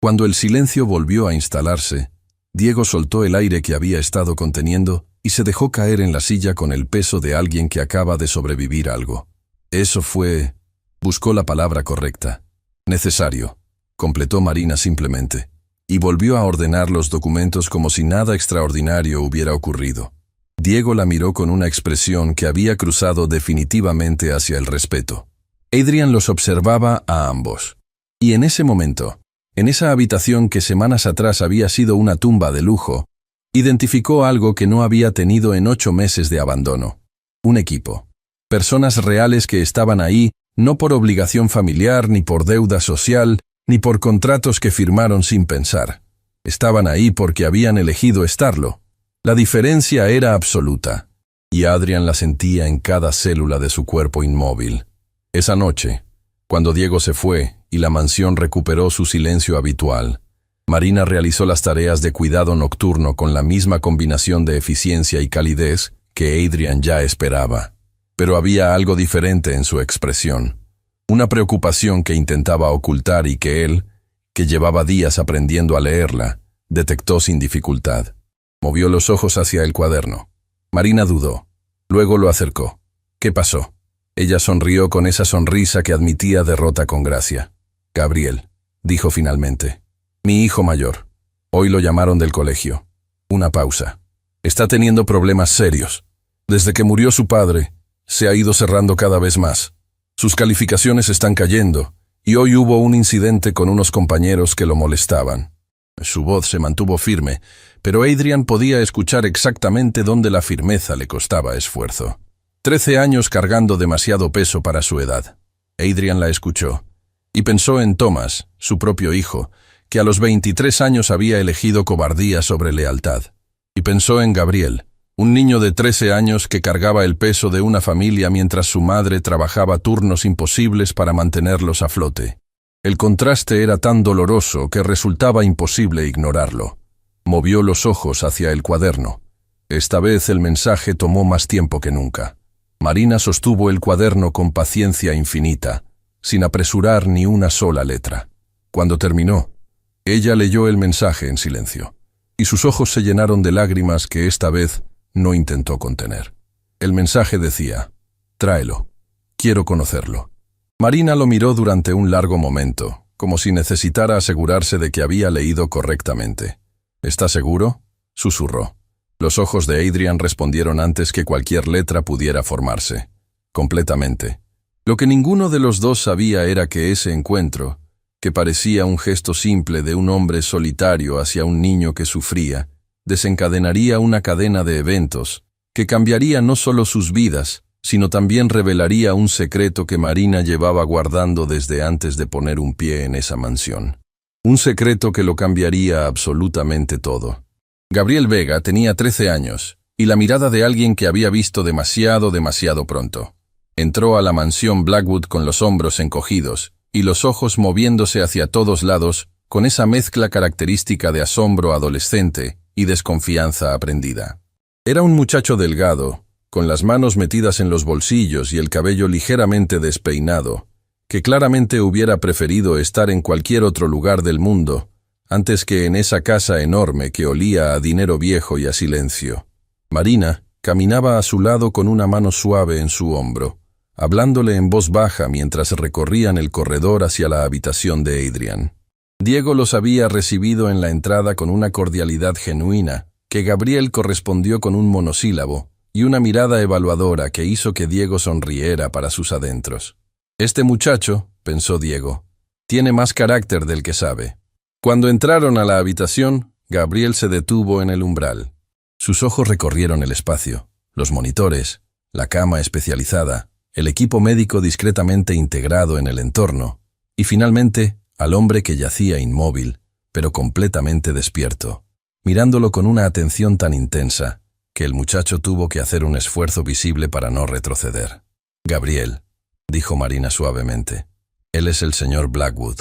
Cuando el silencio volvió a instalarse, Diego soltó el aire que había estado conteniendo y se dejó caer en la silla con el peso de alguien que acaba de sobrevivir algo. Eso fue... Buscó la palabra correcta. Necesario, completó Marina simplemente, y volvió a ordenar los documentos como si nada extraordinario hubiera ocurrido. Diego la miró con una expresión que había cruzado definitivamente hacia el respeto. Adrian los observaba a ambos. Y en ese momento, en esa habitación que semanas atrás había sido una tumba de lujo, identificó algo que no había tenido en 8 meses de abandono. Un equipo. Personas reales que estaban ahí, no por obligación familiar, ni por deuda social, ni por contratos que firmaron sin pensar. Estaban ahí porque habían elegido estarlo. La diferencia era absoluta, y Adrian la sentía en cada célula de su cuerpo inmóvil. Esa noche, cuando Diego se fue y la mansión recuperó su silencio habitual, Marina realizó las tareas de cuidado nocturno con la misma combinación de eficiencia y calidez que Adrian ya esperaba. Pero había algo diferente en su expresión. Una preocupación que intentaba ocultar y que él, que llevaba días aprendiendo a leerla, detectó sin dificultad. Movió los ojos hacia el cuaderno. Marina dudó. Luego lo acercó. ¿Qué pasó? Ella sonrió con esa sonrisa que admitía derrota con gracia. Gabriel, dijo finalmente. Mi hijo mayor. Hoy lo llamaron del colegio. Una pausa. Está teniendo problemas serios. Desde que murió su padre, se ha ido cerrando cada vez más. Sus calificaciones están cayendo, y hoy hubo un incidente con unos compañeros que lo molestaban. Su voz se mantuvo firme, pero Adrian podía escuchar exactamente dónde la firmeza le costaba esfuerzo. 13 años cargando demasiado peso para su edad. Adrian la escuchó, y pensó en Thomas, su propio hijo, que a los 23 años había elegido cobardía sobre lealtad. Y pensó en Gabriel, un niño de 13 años que cargaba el peso de una familia mientras su madre trabajaba turnos imposibles para mantenerlos a flote. El contraste era tan doloroso que resultaba imposible ignorarlo. Movió los ojos hacia el cuaderno. Esta vez el mensaje tomó más tiempo que nunca. Marina sostuvo el cuaderno con paciencia infinita, sin apresurar ni una sola letra. Cuando terminó, ella leyó el mensaje en silencio, y sus ojos se llenaron de lágrimas que esta vez no intentó contener. El mensaje decía: «Tráelo. Quiero conocerlo». Marina lo miró durante un largo momento, como si necesitara asegurarse de que había leído correctamente. «¿Está seguro?», susurró. Los ojos de Adrian respondieron antes que cualquier letra pudiera formarse. Completamente. Lo que ninguno de los dos sabía era que ese encuentro, que parecía un gesto simple de un hombre solitario hacia un niño que sufría, desencadenaría una cadena de eventos que cambiaría no solo sus vidas, sino también revelaría un secreto que Marina llevaba guardando desde antes de poner un pie en esa mansión. Un secreto que lo cambiaría absolutamente todo. Gabriel Vega tenía 13 años, y la mirada de alguien que había visto demasiado pronto. Entró a la mansión Blackwood con los hombros encogidos, y los ojos moviéndose hacia todos lados, con esa mezcla característica de asombro adolescente y desconfianza aprendida. Era un muchacho delgado, con las manos metidas en los bolsillos y el cabello ligeramente despeinado, que claramente hubiera preferido estar en cualquier otro lugar del mundo, antes que en esa casa enorme que olía a dinero viejo y a silencio. Marina caminaba a su lado con una mano suave en su hombro, hablándole en voz baja mientras recorrían el corredor hacia la habitación de Adrian. Diego los había recibido en la entrada con una cordialidad genuina, que Gabriel correspondió con un monosílabo y una mirada evaluadora que hizo que Diego sonriera para sus adentros. «Este muchacho», pensó Diego, «tiene más carácter del que sabe». Cuando entraron a la habitación, Gabriel se detuvo en el umbral. Sus ojos recorrieron el espacio, los monitores, la cama especializada, el equipo médico discretamente integrado en el entorno, y finalmente al hombre que yacía inmóvil, pero completamente despierto, mirándolo con una atención tan intensa que el muchacho tuvo que hacer un esfuerzo visible para no retroceder. «Gabriel», dijo Marina suavemente, «él es el señor Blackwood.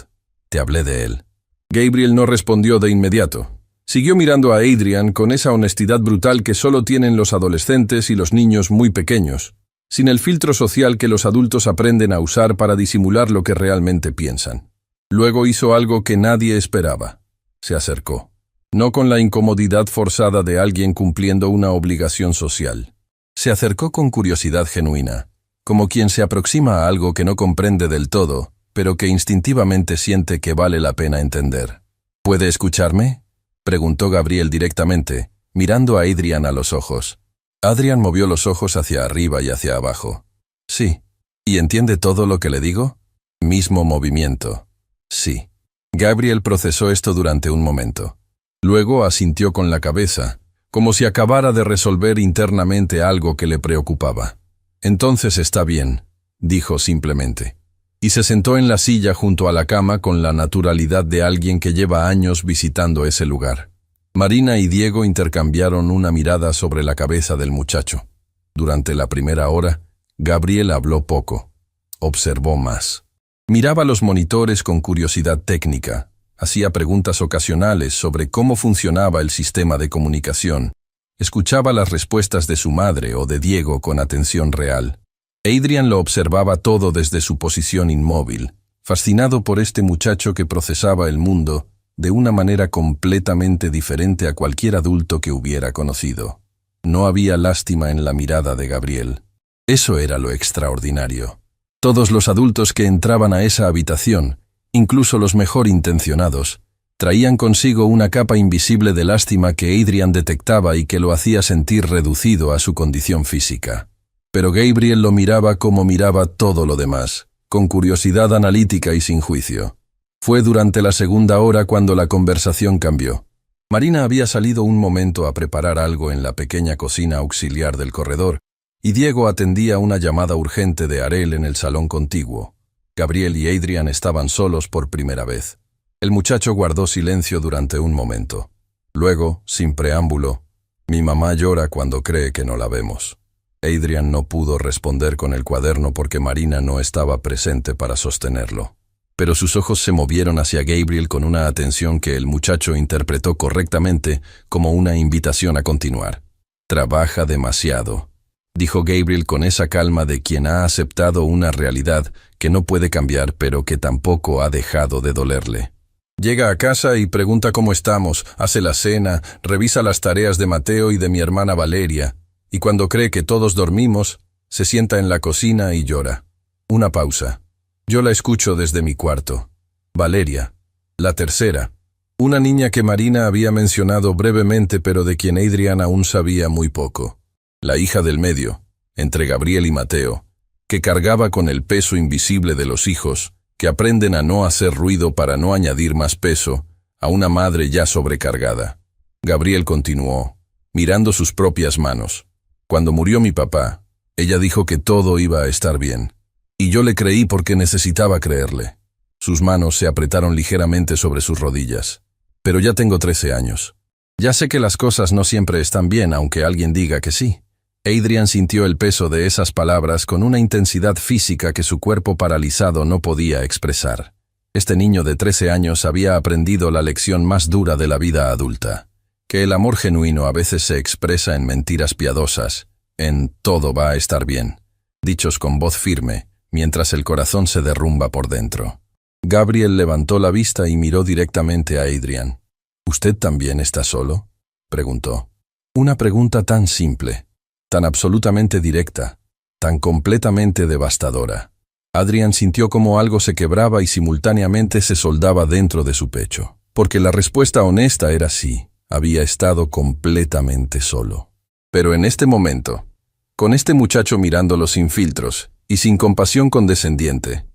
Te hablé de él». Gabriel no respondió de inmediato. Siguió mirando a Adrian con esa honestidad brutal que solo tienen los adolescentes y los niños muy pequeños, sin el filtro social que los adultos aprenden a usar para disimular lo que realmente piensan. Luego hizo algo que nadie esperaba. Se acercó. No con la incomodidad forzada de alguien cumpliendo una obligación social. Se acercó con curiosidad genuina, como quien se aproxima a algo que no comprende del todo, pero que instintivamente siente que vale la pena entender. «¿Puede escucharme?», preguntó Gabriel directamente, mirando a Adrian a los ojos. Adrian movió los ojos hacia arriba y hacia abajo. «Sí». «¿Y entiende todo lo que le digo?». «Mismo movimiento». «Sí». Gabriel procesó esto durante un momento. Luego asintió con la cabeza, como si acabara de resolver internamente algo que le preocupaba. «Entonces está bien», dijo simplemente. Y se sentó en la silla junto a la cama con la naturalidad de alguien que lleva años visitando ese lugar. Marina y Diego intercambiaron una mirada sobre la cabeza del muchacho. Durante la primera hora, Gabriel habló poco. Observó más. Miraba los monitores con curiosidad técnica. Hacía preguntas ocasionales sobre cómo funcionaba el sistema de comunicación. Escuchaba las respuestas de su madre o de Diego con atención real. Adrian lo observaba todo desde su posición inmóvil, fascinado por este muchacho que procesaba el mundo de una manera completamente diferente a cualquier adulto que hubiera conocido. No había lástima en la mirada de Gabriel. Eso era lo extraordinario. Todos los adultos que entraban a esa habitación, incluso los mejor intencionados, traían consigo una capa invisible de lástima que Adrian detectaba y que lo hacía sentir reducido a su condición física. Pero Gabriel lo miraba como miraba todo lo demás, con curiosidad analítica y sin juicio. Fue durante la segunda hora cuando la conversación cambió. Marina había salido un momento a preparar algo en la pequeña cocina auxiliar del corredor, y Diego atendía una llamada urgente de Arel en el salón contiguo. Gabriel y Adrian estaban solos por primera vez. El muchacho guardó silencio durante un momento. Luego, sin preámbulo, «Mi mamá llora cuando cree que no la vemos». Adrian no pudo responder con el cuaderno porque Marina no estaba presente para sostenerlo. Pero sus ojos se movieron hacia Gabriel con una atención que el muchacho interpretó correctamente como una invitación a continuar. «Trabaja demasiado», dijo Gabriel con esa calma de quien ha aceptado una realidad que no puede cambiar pero que tampoco ha dejado de dolerle. Llega a casa y pregunta cómo estamos, hace la cena, revisa las tareas de Mateo y de mi hermana Valeria, y cuando cree que todos dormimos, se sienta en la cocina y llora. Una pausa. Yo la escucho desde mi cuarto. Valeria, la tercera, una niña que Marina había mencionado brevemente pero de quien Adrian aún sabía muy poco. La hija del medio, entre Gabriel y Mateo, que cargaba con el peso invisible de los hijos, que aprenden a no hacer ruido para no añadir más peso a una madre ya sobrecargada. Gabriel continuó, mirando sus propias manos. Cuando murió mi papá, ella dijo que todo iba a estar bien. Y yo le creí porque necesitaba creerle. Sus manos se apretaron ligeramente sobre sus rodillas. Pero ya tengo 13 años. Ya sé que las cosas no siempre están bien, aunque alguien diga que sí. Adrian sintió el peso de esas palabras con una intensidad física que su cuerpo paralizado no podía expresar. Este niño de 13 años había aprendido la lección más dura de la vida adulta, que el amor genuino a veces se expresa en mentiras piadosas, Todo va a estar bien, dichos con voz firme, mientras el corazón se derrumba por dentro. Gabriel levantó la vista y miró directamente a Adrian. ¿Usted también está solo?, preguntó. Una pregunta tan simple, tan absolutamente directa, tan completamente devastadora. Adrian sintió como algo se quebraba y simultáneamente se soldaba dentro de su pecho, porque la respuesta honesta era sí, había estado completamente solo. Pero en este momento, con este muchacho mirándolo sin filtros y sin compasión condescendiente,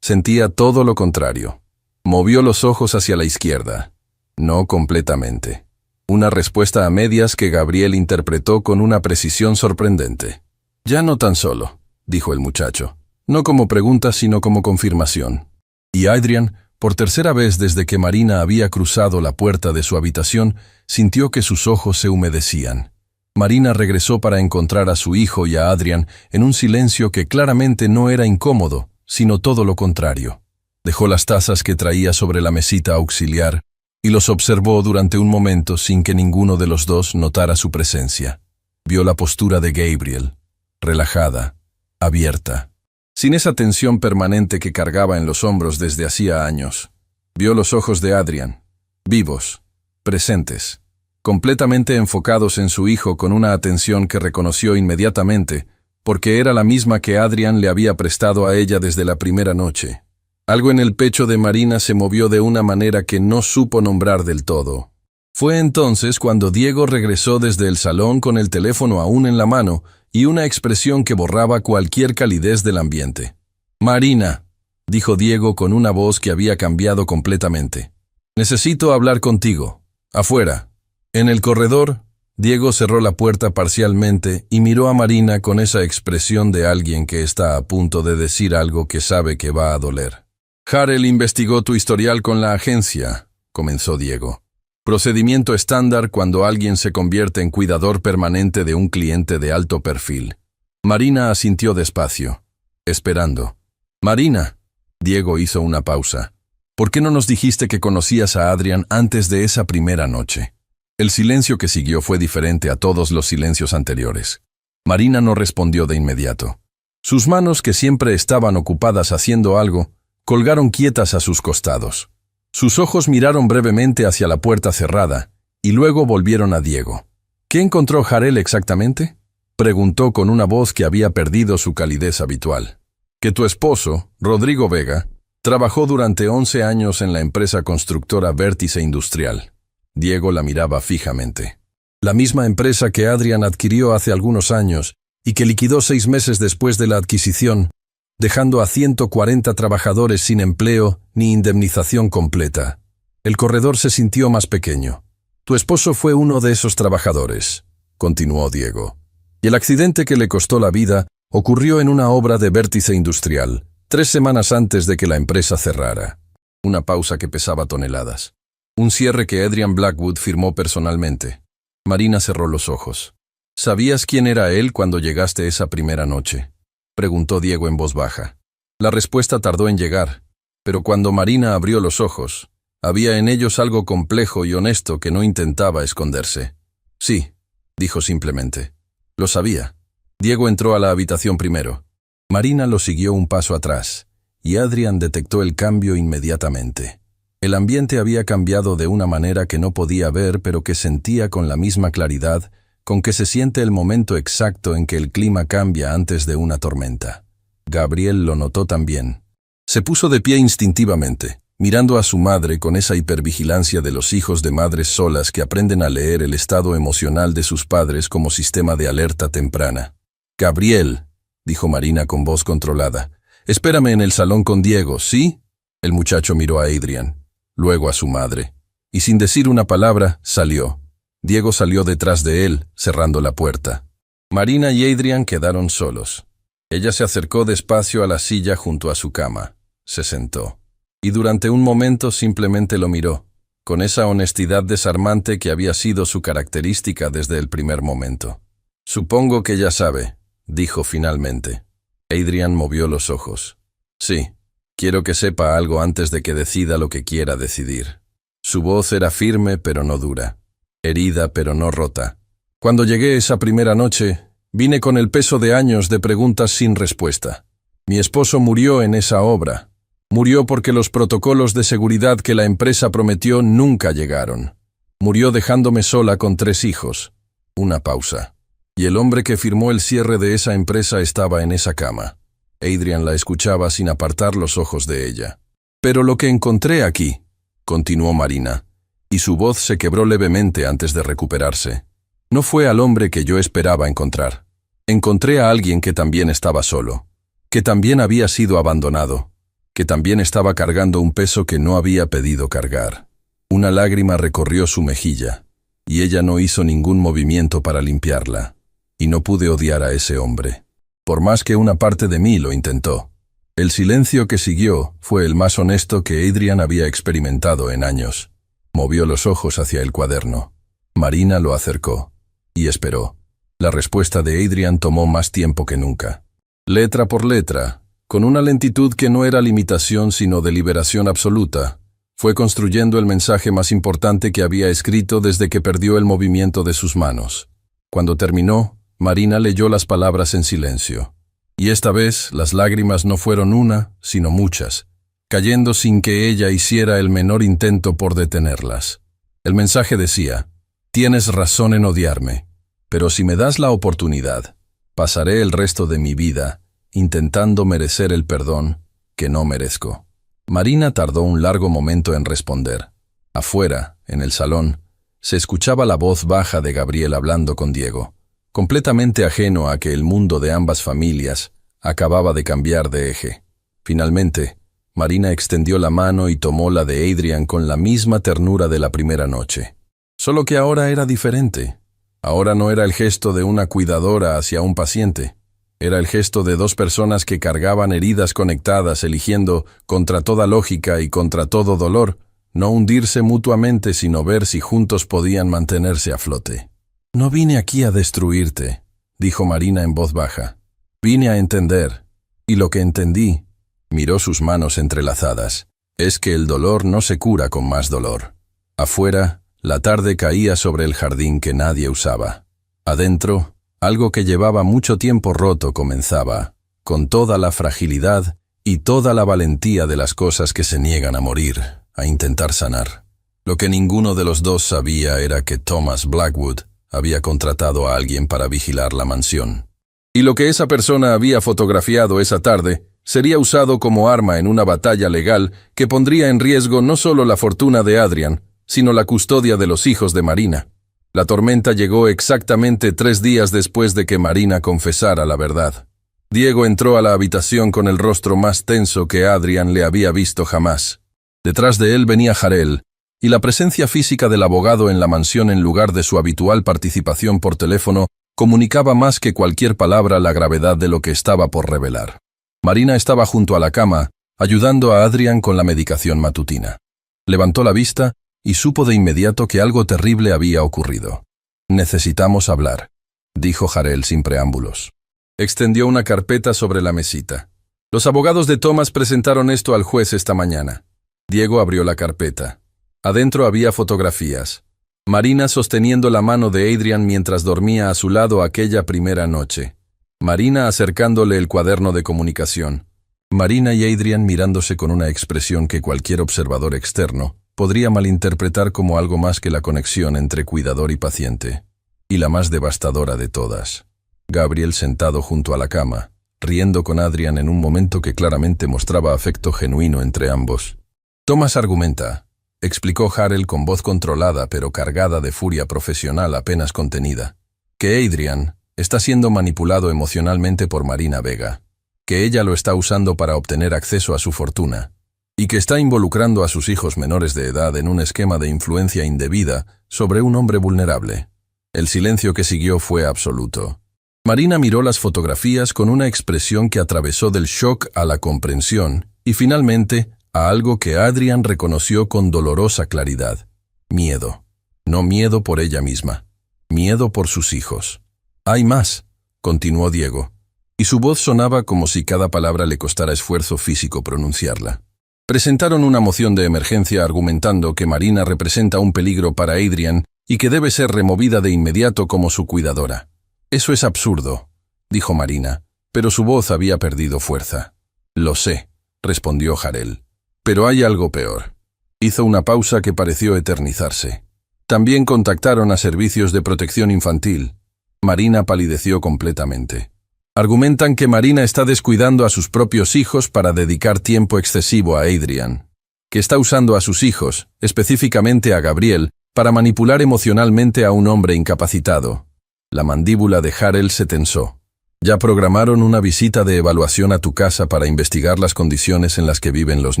sentía todo lo contrario. Movió los ojos hacia la izquierda. No completamente. Una respuesta a medias que Gabriel interpretó con una precisión sorprendente. «Ya no tan solo», dijo el muchacho. No como pregunta, sino como confirmación. Y Adrian, por tercera vez desde que Marina había cruzado la puerta de su habitación, sintió que sus ojos se humedecían. Marina regresó para encontrar a su hijo y a Adrian en un silencio que claramente no era incómodo, sino todo lo contrario. Dejó las tazas que traía sobre la mesita auxiliar y los observó durante un momento sin que ninguno de los dos notara su presencia. Vio la postura de Gabriel, relajada, abierta, sin esa tensión permanente que cargaba en los hombros desde hacía años. Vio los ojos de Adrian, vivos, presentes, completamente enfocados en su hijo con una atención que reconoció inmediatamente, porque era la misma que Adrian le había prestado a ella desde la primera noche. Algo en el pecho de Marina se movió de una manera que no supo nombrar del todo. Fue entonces cuando Diego regresó desde el salón con el teléfono aún en la mano y una expresión que borraba cualquier calidez del ambiente. «Marina», dijo Diego con una voz que había cambiado completamente. «Necesito hablar contigo. Afuera». En el corredor, Diego cerró la puerta parcialmente y miró a Marina con esa expresión de alguien que está a punto de decir algo que sabe que va a doler. «Harrell investigó tu historial con la agencia», comenzó Diego. «Procedimiento estándar cuando alguien se convierte en cuidador permanente de un cliente de alto perfil». Marina asintió despacio, esperando. «Marina», Diego hizo una pausa. «¿Por qué no nos dijiste que conocías a Adrian antes de esa primera noche?» El silencio que siguió fue diferente a todos los silencios anteriores. Marina no respondió de inmediato. Sus manos, que siempre estaban ocupadas haciendo algo, colgaron quietas a sus costados. Sus ojos miraron brevemente hacia la puerta cerrada, y luego volvieron a Diego. «¿Qué encontró Harrell exactamente?», preguntó con una voz que había perdido su calidez habitual. «Que tu esposo, Rodrigo Vega, trabajó durante 11 años en la empresa constructora Vértice Industrial». Diego la miraba fijamente. «La misma empresa que Adrian adquirió hace algunos años y que liquidó 6 meses después de la adquisición, dejando a 140 trabajadores sin empleo ni indemnización completa». El corredor se sintió más pequeño. «Tu esposo fue uno de esos trabajadores», continuó Diego. «Y el accidente que le costó la vida ocurrió en una obra de Vértice Industrial, 3 semanas antes de que la empresa cerrara». Una pausa que pesaba toneladas. Un cierre que Adrian Blackwood firmó personalmente. Marina cerró los ojos. «¿Sabías quién era él cuando llegaste esa primera noche?», preguntó Diego en voz baja. La respuesta tardó en llegar, pero cuando Marina abrió los ojos, había en ellos algo complejo y honesto que no intentaba esconderse. «Sí», dijo simplemente. «Lo sabía». Diego entró a la habitación primero. Marina lo siguió un paso atrás, y Adrian detectó el cambio inmediatamente. El ambiente había cambiado de una manera que no podía ver, pero que sentía con la misma claridad con que se siente el momento exacto en que el clima cambia antes de una tormenta. Gabriel lo notó también. Se puso de pie instintivamente, mirando a su madre con esa hipervigilancia de los hijos de madres solas que aprenden a leer el estado emocional de sus padres como sistema de alerta temprana. «Gabriel», dijo Marina con voz controlada, «espérame en el salón con Diego, ¿sí?» El muchacho miró a Adrian, luego a su madre, y sin decir una palabra, salió. Diego salió detrás de él, cerrando la puerta. Marina y Adrian quedaron solos. Ella se acercó despacio a la silla junto a su cama, se sentó, y durante un momento simplemente lo miró, con esa honestidad desarmante que había sido su característica desde el primer momento. «Supongo que ya sabe», dijo finalmente. Adrian movió los ojos. «Sí. Quiero que sepa algo antes de que decida lo que quiera decidir». Su voz era firme pero no dura, herida pero no rota. «Cuando llegué esa primera noche, Vine con el peso de años de preguntas sin respuesta. Mi esposo murió en esa obra. Murió porque los protocolos de seguridad que la empresa prometió nunca llegaron. Murió dejándome sola con 3 hijos. Una pausa. Y el hombre que firmó el cierre de esa empresa estaba en esa cama. Adrian la escuchaba sin apartar los ojos de ella. Pero lo que encontré aquí, continuó Marina, y su voz se quebró levemente antes de recuperarse, no fue al hombre que yo esperaba encontrar. Encontré a alguien que también estaba solo, que también había sido abandonado, que también estaba cargando un peso que no había pedido cargar. Una lágrima recorrió su mejilla, y ella no hizo ningún movimiento para limpiarla, y no pude odiar a ese hombre, por más que una parte de mí lo intentó. El silencio que siguió fue el más honesto que Adrian había experimentado en años. Movió los ojos hacia el cuaderno. Marina lo acercó, y esperó. La respuesta de Adrian tomó más tiempo que nunca. Letra por letra, con una lentitud que no era limitación sino deliberación absoluta, fue construyendo el mensaje más importante que había escrito desde que perdió el movimiento de sus manos. Cuando terminó, Marina leyó las palabras en silencio. Y esta vez las lágrimas no fueron una, sino muchas, cayendo sin que ella hiciera el menor intento por detenerlas. El mensaje decía: tienes razón en odiarme, pero si me das la oportunidad, pasaré el resto de mi vida intentando merecer el perdón que no merezco. Marina tardó un largo momento en responder. Afuera, en el salón, se escuchaba la voz baja de Gabriel hablando con Diego, completamente ajeno a que el mundo de ambas familias acababa de cambiar de eje. Finalmente, Marina extendió la mano y tomó la de Adrian con la misma ternura de la primera noche. Solo que ahora era diferente. Ahora no era el gesto de una cuidadora hacia un paciente. Era el gesto de 2 personas que cargaban heridas conectadas, eligiendo, contra toda lógica y contra todo dolor, no hundirse mutuamente sino ver si juntos podían mantenerse a flote. «No vine aquí a destruirte», dijo Marina en voz baja. «Vine a entender. Y lo que entendí», miró sus manos entrelazadas, «es que el dolor no se cura con más dolor». Afuera, la tarde caía sobre el jardín que nadie usaba. Adentro, algo que llevaba mucho tiempo roto comenzaba, con toda la fragilidad y toda la valentía de las cosas que se niegan a morir, a intentar sanar. Lo que ninguno de los dos sabía era que Thomas Blackwood había contratado a alguien para vigilar la mansión. Y lo que esa persona había fotografiado esa tarde sería usado como arma en una batalla legal que pondría en riesgo no solo la fortuna de Adrian, sino la custodia de los hijos de Marina. La tormenta llegó exactamente 3 días después de que Marina confesara la verdad. Diego entró a la habitación con el rostro más tenso que Adrian le había visto jamás. Detrás de él venía Jarell, y la presencia física del abogado en la mansión en lugar de su habitual participación por teléfono comunicaba más que cualquier palabra la gravedad de lo que estaba por revelar. Marina estaba junto a la cama, ayudando a Adrian con la medicación matutina. Levantó la vista y supo de inmediato que algo terrible había ocurrido. «Necesitamos hablar», dijo Jarell sin preámbulos. Extendió una carpeta sobre la mesita. «Los abogados de Thomas presentaron esto al juez esta mañana». Diego abrió la carpeta. Adentro había fotografías. Marina sosteniendo la mano de Adrian mientras dormía a su lado aquella primera noche. Marina acercándole el cuaderno de comunicación. Marina y Adrian mirándose con una expresión que cualquier observador externo podría malinterpretar como algo más que la conexión entre cuidador y paciente. Y la más devastadora de todas. Gabriel sentado junto a la cama, riendo con Adrian en un momento que claramente mostraba afecto genuino entre ambos. «Thomas argumenta», explicó Jarell con voz controlada pero cargada de furia profesional apenas contenida, «que Adrian está siendo manipulado emocionalmente por Marina Vega, que ella lo está usando para obtener acceso a su fortuna, y que está involucrando a sus hijos menores de edad en un esquema de influencia indebida sobre un hombre vulnerable». El silencio que siguió fue absoluto. Marina miró las fotografías con una expresión que atravesó del shock a la comprensión y finalmente a algo que Adrian reconoció con dolorosa claridad. Miedo. No miedo por ella misma. Miedo por sus hijos. «Hay más», continuó Diego, y su voz sonaba como si cada palabra le costara esfuerzo físico pronunciarla. Presentaron una moción de emergencia argumentando que Marina representa un peligro para Adrian y que debe ser removida de inmediato como su cuidadora. Eso es absurdo, dijo Marina, pero su voz había perdido fuerza. Lo sé, respondió Jarel. Pero hay algo peor. Hizo una pausa que pareció eternizarse. También contactaron a servicios de protección infantil. Marina palideció completamente. Argumentan que Marina está descuidando a sus propios hijos para dedicar tiempo excesivo a Adrian, que está usando a sus hijos, específicamente a Gabriel, para manipular emocionalmente a un hombre incapacitado. La mandíbula de Jarel se tensó. Ya programaron una visita de evaluación a tu casa para investigar las condiciones en las que viven los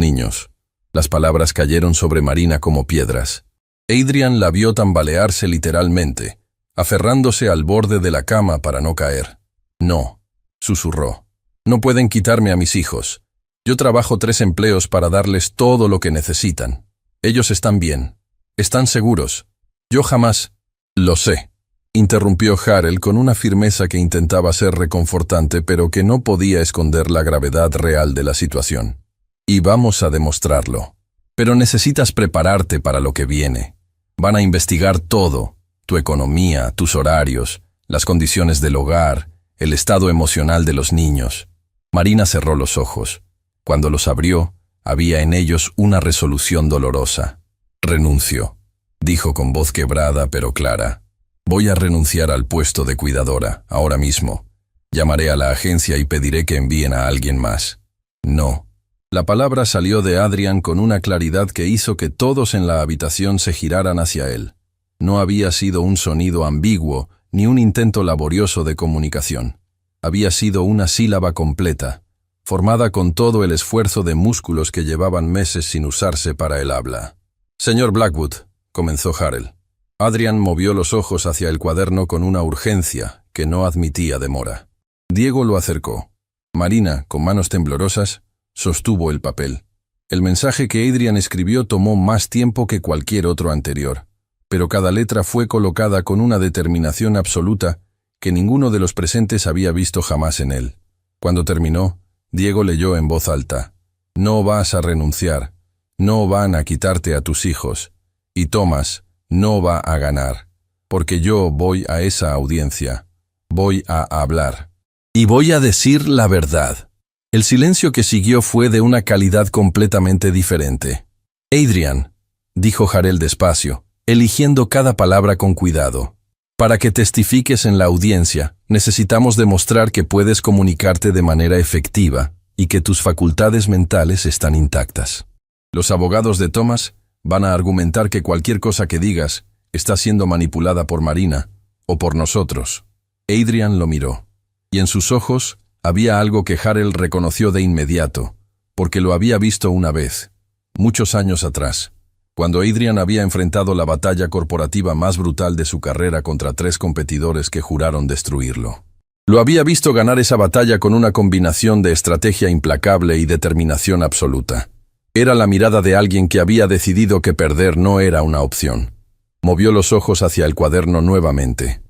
niños. Las palabras cayeron sobre Marina como piedras. Adrian la vio tambalearse literalmente, aferrándose al borde de la cama para no caer. No, susurró. No pueden quitarme a mis hijos. Yo trabajo 3 empleos para darles todo lo que necesitan. Ellos están bien. Están seguros. Yo jamás... Lo sé, interrumpió Jarel con una firmeza que intentaba ser reconfortante pero que no podía esconder la gravedad real de la situación. Y vamos a demostrarlo. Pero necesitas prepararte para lo que viene. Van a investigar todo, tu economía, tus horarios, las condiciones del hogar, el estado emocional de los niños. Marina cerró los ojos. Cuando los abrió, había en ellos una resolución dolorosa. Renuncio, dijo con voz quebrada pero clara. Voy a renunciar al puesto de cuidadora, ahora mismo. Llamaré a la agencia y pediré que envíen a alguien más. No. La palabra salió de Adrian con una claridad que hizo que todos en la habitación se giraran hacia él. No había sido un sonido ambiguo ni un intento laborioso de comunicación. Había sido una sílaba completa, formada con todo el esfuerzo de músculos que llevaban meses sin usarse para el habla. Señor Blackwood, comenzó Jarel. Adrian movió los ojos hacia el cuaderno con una urgencia que no admitía demora. Diego lo acercó. Marina, con manos temblorosas, sostuvo el papel. El mensaje que Adrian escribió tomó más tiempo que cualquier otro anterior, pero cada letra fue colocada con una determinación absoluta que ninguno de los presentes había visto jamás en él. Cuando terminó, Diego leyó en voz alta: No vas a renunciar, no van a quitarte a tus hijos, y Thomas no va a ganar, porque yo voy a esa audiencia, voy a hablar, y voy a decir la verdad. El silencio que siguió fue de una calidad completamente diferente. Adrian, dijo Jarel despacio, eligiendo cada palabra con cuidado. Para que testifiques en la audiencia, necesitamos demostrar que puedes comunicarte de manera efectiva y que tus facultades mentales están intactas. Los abogados de Thomas van a argumentar que cualquier cosa que digas está siendo manipulada por Marina o por nosotros. Adrian lo miró, y en sus ojos había algo que Jarel reconoció de inmediato, porque lo había visto una vez, muchos años atrás, cuando Adrian había enfrentado la batalla corporativa más brutal de su carrera contra 3 competidores que juraron destruirlo. Lo había visto ganar esa batalla con una combinación de estrategia implacable y determinación absoluta. Era la mirada de alguien que había decidido que perder no era una opción. Movió los ojos hacia el cuaderno nuevamente.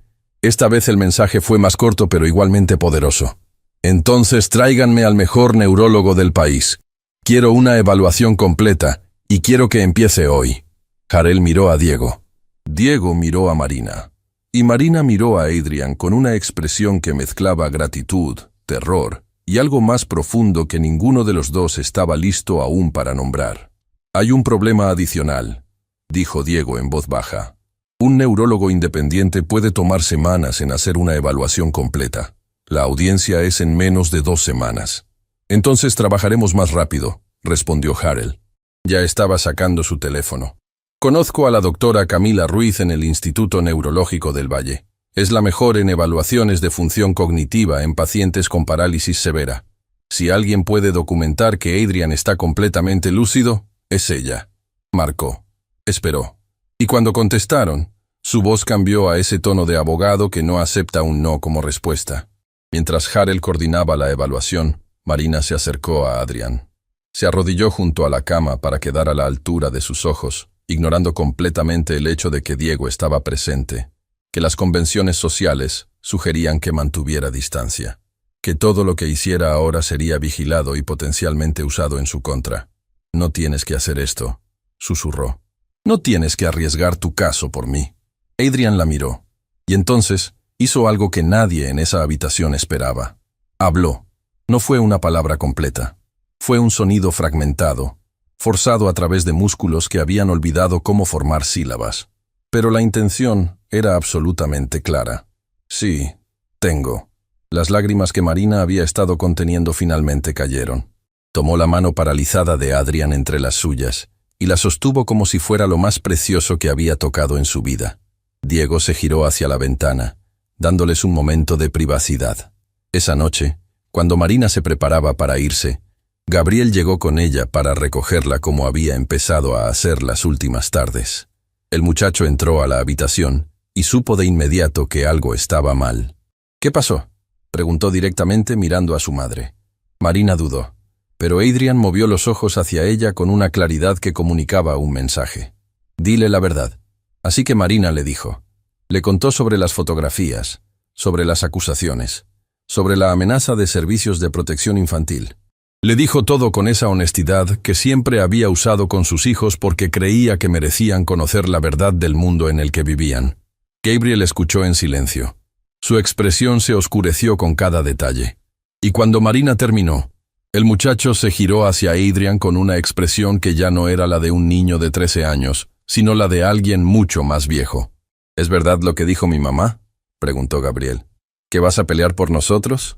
Esta vez el mensaje fue más corto pero igualmente poderoso. Entonces tráiganme al mejor neurólogo del país. Quiero una evaluación completa y quiero que empiece hoy. Jarel miró a Diego. Diego miró a Marina. Y Marina miró a Adrian con una expresión que mezclaba gratitud, terror y algo más profundo que ninguno de los dos estaba listo aún para nombrar. Hay un problema adicional, dijo Diego en voz baja. Un neurólogo independiente puede tomar semanas en hacer una evaluación completa. La audiencia es en menos de 2 semanas. Entonces trabajaremos más rápido, respondió Jarel. Ya estaba sacando su teléfono. Conozco a la doctora Camila Ruiz en el Instituto Neurológico del Valle. Es la mejor en evaluaciones de función cognitiva en pacientes con parálisis severa. Si alguien puede documentar que Adrian está completamente lúcido, es ella. Marcó. Esperó. Y cuando contestaron, su voz cambió a ese tono de abogado que no acepta un no como respuesta. Mientras Jarel coordinaba la evaluación, Marina se acercó a Adrian. Se arrodilló junto a la cama para quedar a la altura de sus ojos, ignorando completamente el hecho de que Diego estaba presente, que las convenciones sociales sugerían que mantuviera distancia, que todo lo que hiciera ahora sería vigilado y potencialmente usado en su contra. No tienes que hacer esto, susurró. No tienes que arriesgar tu caso por mí. Adrian la miró, y entonces Hizo algo que nadie en esa habitación esperaba. Habló. No fue una palabra completa. Fue un sonido fragmentado, forzado a través de músculos que habían olvidado cómo formar sílabas. Pero la intención era absolutamente clara. Sí, tengo. Las lágrimas que Marina había estado conteniendo finalmente cayeron. Tomó la mano paralizada de Adrian entre las suyas y la sostuvo como si fuera lo más precioso que había tocado en su vida. Diego se giró hacia la ventana, dándoles un momento de privacidad. Esa noche, cuando Marina se preparaba para irse, Gabriel llegó con ella para recogerla como había empezado a hacer las últimas tardes. El muchacho entró a la habitación y supo de inmediato que algo estaba mal. «¿Qué pasó?», preguntó directamente mirando a su madre. Marina dudó, pero Adrian movió los ojos hacia ella con una claridad que comunicaba un mensaje. «Dile la verdad». Así que Marina le dijo. Le contó sobre las fotografías, sobre las acusaciones, sobre la amenaza de servicios de protección infantil. Le dijo todo con esa honestidad que siempre había usado con sus hijos porque creía que merecían conocer la verdad del mundo en el que vivían. Gabriel escuchó en silencio. Su expresión se oscureció con cada detalle. Y cuando Marina terminó, el muchacho se giró hacia Adrian con una expresión que ya no era la de un niño de 13 años, sino la de alguien mucho más viejo. «¿Es verdad lo que dijo mi mamá?», preguntó Gabriel. «¿Que vas a pelear por nosotros?».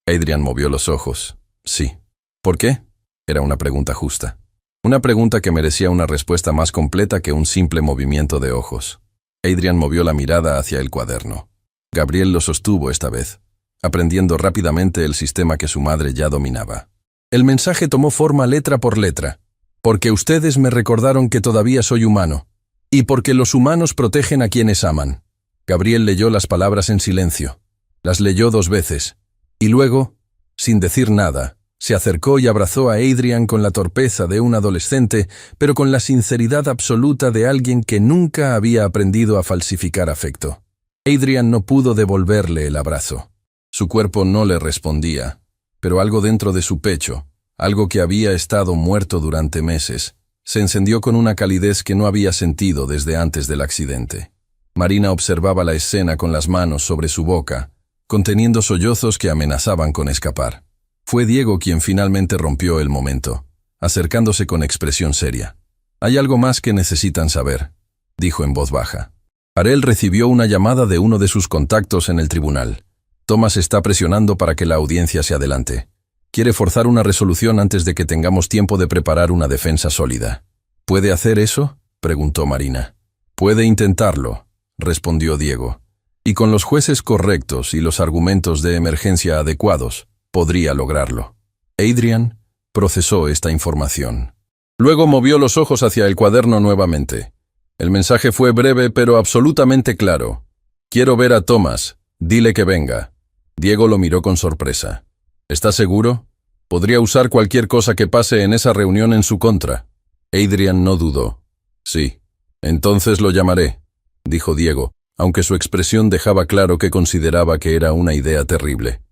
Adrian movió los ojos. «Sí». «¿Por qué?», era una pregunta justa. Una pregunta que merecía una respuesta más completa que un simple movimiento de ojos. Adrian movió la mirada hacia el cuaderno. Gabriel lo sostuvo esta vez, aprendiendo rápidamente el sistema que su madre ya dominaba. El mensaje tomó forma letra por letra. «Porque ustedes me recordaron que todavía soy humano, y porque los humanos protegen a quienes aman». Gabriel leyó las palabras en silencio. Las leyó 2 veces, y luego, sin decir nada, se acercó y abrazó a Adrian con la torpeza de un adolescente, pero con la sinceridad absoluta de alguien que nunca había aprendido a falsificar afecto. Adrian no pudo devolverle el abrazo. Su cuerpo no le respondía, pero algo dentro de su pecho, algo que había estado muerto durante meses, se encendió con una calidez que no había sentido desde antes del accidente. Marina observaba la escena con las manos sobre su boca, conteniendo sollozos que amenazaban con escapar. Fue Diego quien finalmente rompió el momento, acercándose con expresión seria. «Hay algo más que necesitan saber», dijo en voz baja. Arel recibió una llamada de uno de sus contactos en el tribunal. Thomas está presionando para que la audiencia se adelante. Quiere forzar una resolución antes de que tengamos tiempo de preparar una defensa sólida. «¿Puede hacer eso?», preguntó Marina. «Puede intentarlo», respondió Diego. «Y con los jueces correctos y los argumentos de emergencia adecuados, podría lograrlo». Adrian procesó esta información. Luego movió los ojos hacia el cuaderno nuevamente. El mensaje fue breve pero absolutamente claro. «Quiero ver a Thomas. Dile que venga». Diego lo miró con sorpresa. «¿Estás seguro? Podría usar cualquier cosa que pase en esa reunión en su contra». Adrian no dudó. «Sí. Entonces lo llamaré», dijo Diego, aunque su expresión dejaba claro que consideraba que era una idea terrible.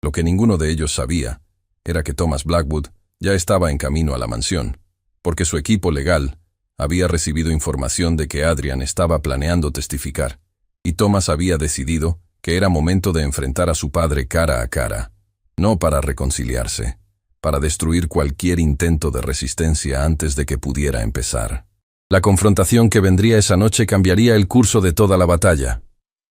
Lo que ninguno de ellos sabía era que Thomas Blackwood ya estaba en camino a la mansión, porque su equipo legal había recibido información de que Adrian estaba planeando testificar, y Thomas había decidido que era momento de enfrentar a su padre cara a cara, no para reconciliarse, para destruir cualquier intento de resistencia antes de que pudiera empezar. La confrontación que vendría esa noche cambiaría el curso de toda la batalla,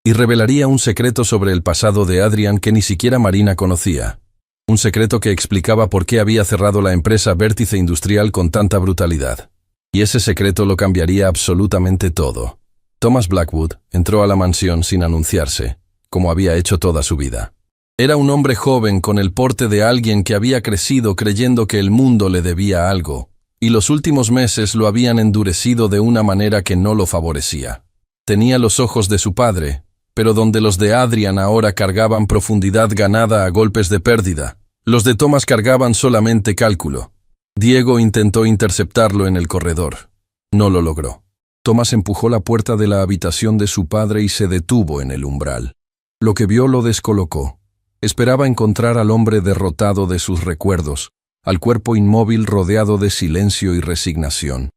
y revelaría un secreto sobre el pasado de Adrian que ni siquiera Marina conocía. Un secreto que explicaba por qué había cerrado la empresa Vértice Industrial con tanta brutalidad. Y ese secreto lo cambiaría absolutamente todo. Thomas Blackwood entró a la mansión sin anunciarse, como había hecho toda su vida. Era un hombre joven con el porte de alguien que había crecido creyendo que el mundo le debía algo, y los últimos meses lo habían endurecido de una manera que no lo favorecía. Tenía los ojos de su padre, pero donde los de Adrian ahora cargaban profundidad ganada a golpes de pérdida, los de Thomas cargaban solamente cálculo. Diego intentó interceptarlo en el corredor. No lo logró. Thomas empujó la puerta de la habitación de su padre y se detuvo en el umbral. Lo que vio lo descolocó. Esperaba encontrar al hombre derrotado de sus recuerdos, al cuerpo inmóvil rodeado de silencio y resignación.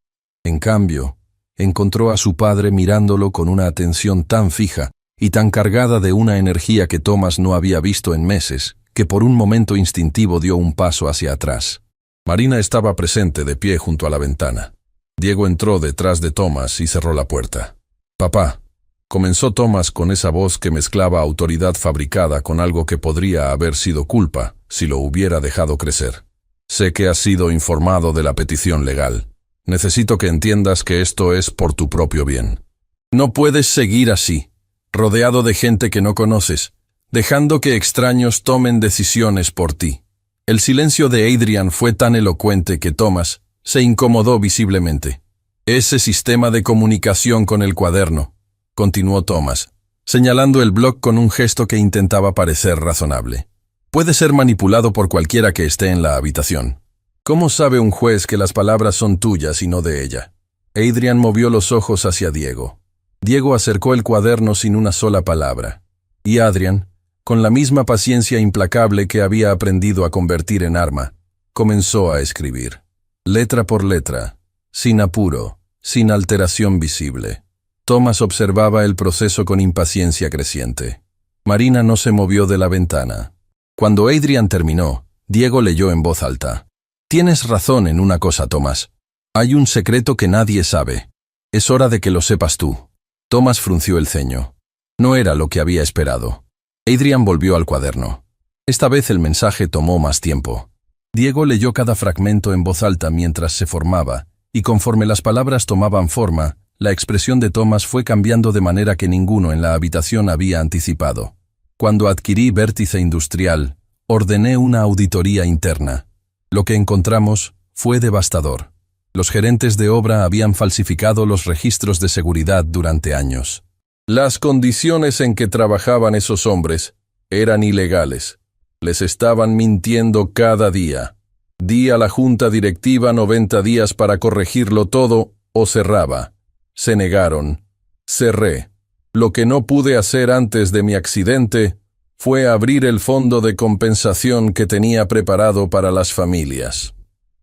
En cambio, encontró a su padre mirándolo con una atención tan fija y tan cargada de una energía que Thomas no había visto en meses, que por un momento instintivo dio un paso hacia atrás. Marina estaba presente de pie junto a la ventana. Diego entró detrás de Thomas y cerró la puerta. «Papá», comenzó Thomas con esa voz que mezclaba autoridad fabricada con algo que podría haber sido culpa si lo hubiera dejado crecer. «Sé que has sido informado de la petición legal. Necesito que entiendas que esto es por tu propio bien. No puedes seguir así, rodeado de gente que no conoces, dejando que extraños tomen decisiones por ti». El silencio de Adrian fue tan elocuente que Thomas se incomodó visiblemente. «Ese sistema de comunicación con el cuaderno», continuó Thomas, señalando el blog con un gesto que intentaba parecer razonable, «puede ser manipulado por cualquiera que esté en la habitación. ¿Cómo sabe un juez que las palabras son tuyas y no de ella?» Adrian movió los ojos hacia Diego. Diego acercó el cuaderno sin una sola palabra. Y Adrian, con la misma paciencia implacable que había aprendido a convertir en arma, comenzó a escribir. Letra por letra, sin apuro, sin alteración visible. Thomas observaba el proceso con impaciencia creciente. Marina no se movió de la ventana. Cuando Adrian terminó, Diego leyó en voz alta. «Tienes razón en una cosa, Thomas. Hay un secreto que nadie sabe. Es hora de que lo sepas tú». Thomas frunció el ceño. No era lo que había esperado. Adrian volvió al cuaderno. Esta vez el mensaje tomó más tiempo. Diego leyó cada fragmento en voz alta mientras se formaba, y conforme las palabras tomaban forma, la expresión de Thomas fue cambiando de manera que ninguno en la habitación había anticipado. «Cuando adquirí Vértice Industrial, ordené una auditoría interna. Lo que encontramos fue devastador. Los gerentes de obra habían falsificado los registros de seguridad durante años. Las condiciones en que trabajaban esos hombres eran ilegales. Les estaban mintiendo cada día. Di a la junta directiva 90 días para corregirlo todo o cerraba. Se negaron. Cerré. Lo que no pude hacer antes de mi accidente fue abrir el fondo de compensación que tenía preparado para las familias».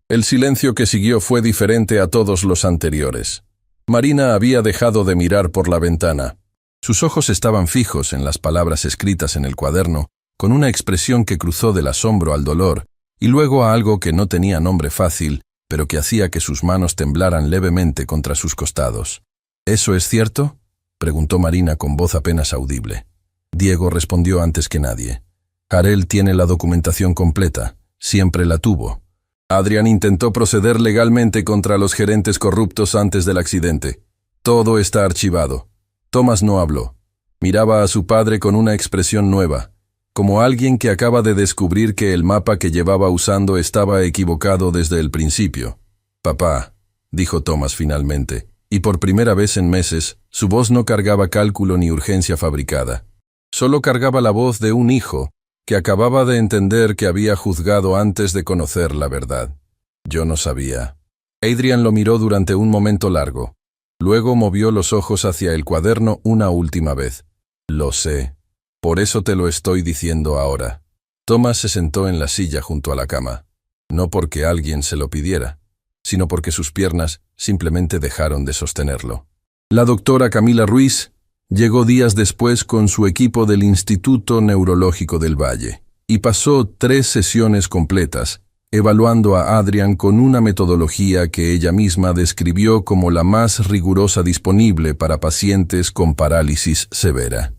El silencio que siguió fue diferente a todos los anteriores. Marina había dejado de mirar por la ventana. Sus ojos estaban fijos en las palabras escritas en el cuaderno, con una expresión que cruzó del asombro al dolor, y luego a algo que no tenía nombre fácil, pero que hacía que sus manos temblaran levemente contra sus costados. «¿Eso es cierto?», preguntó Marina con voz apenas audible. Diego respondió antes que nadie. «Jarell tiene la documentación completa. Siempre la tuvo. Adrian intentó proceder legalmente contra los gerentes corruptos antes del accidente. Todo está archivado». Thomas no habló. Miraba a su padre con una expresión nueva, como alguien que acaba de descubrir que el mapa que llevaba usando estaba equivocado desde el principio. «Papá», dijo Thomas finalmente, y por primera vez en meses, su voz no cargaba cálculo ni urgencia fabricada. Solo cargaba la voz de un hijo que acababa de entender que había juzgado antes de conocer la verdad. «Yo no sabía». Adrian lo miró durante un momento largo. Luego movió los ojos hacia el cuaderno una última vez. «Lo sé. Por eso te lo estoy diciendo ahora». Thomas se sentó en la silla junto a la cama. No porque alguien se lo pidiera, sino porque sus piernas simplemente dejaron de sostenerlo. La doctora Camila Ruiz llegó días después con su equipo del Instituto Neurológico del Valle y pasó 3 sesiones completas, evaluando a Adrian con una metodología que ella misma describió como la más rigurosa disponible para pacientes con parálisis severa.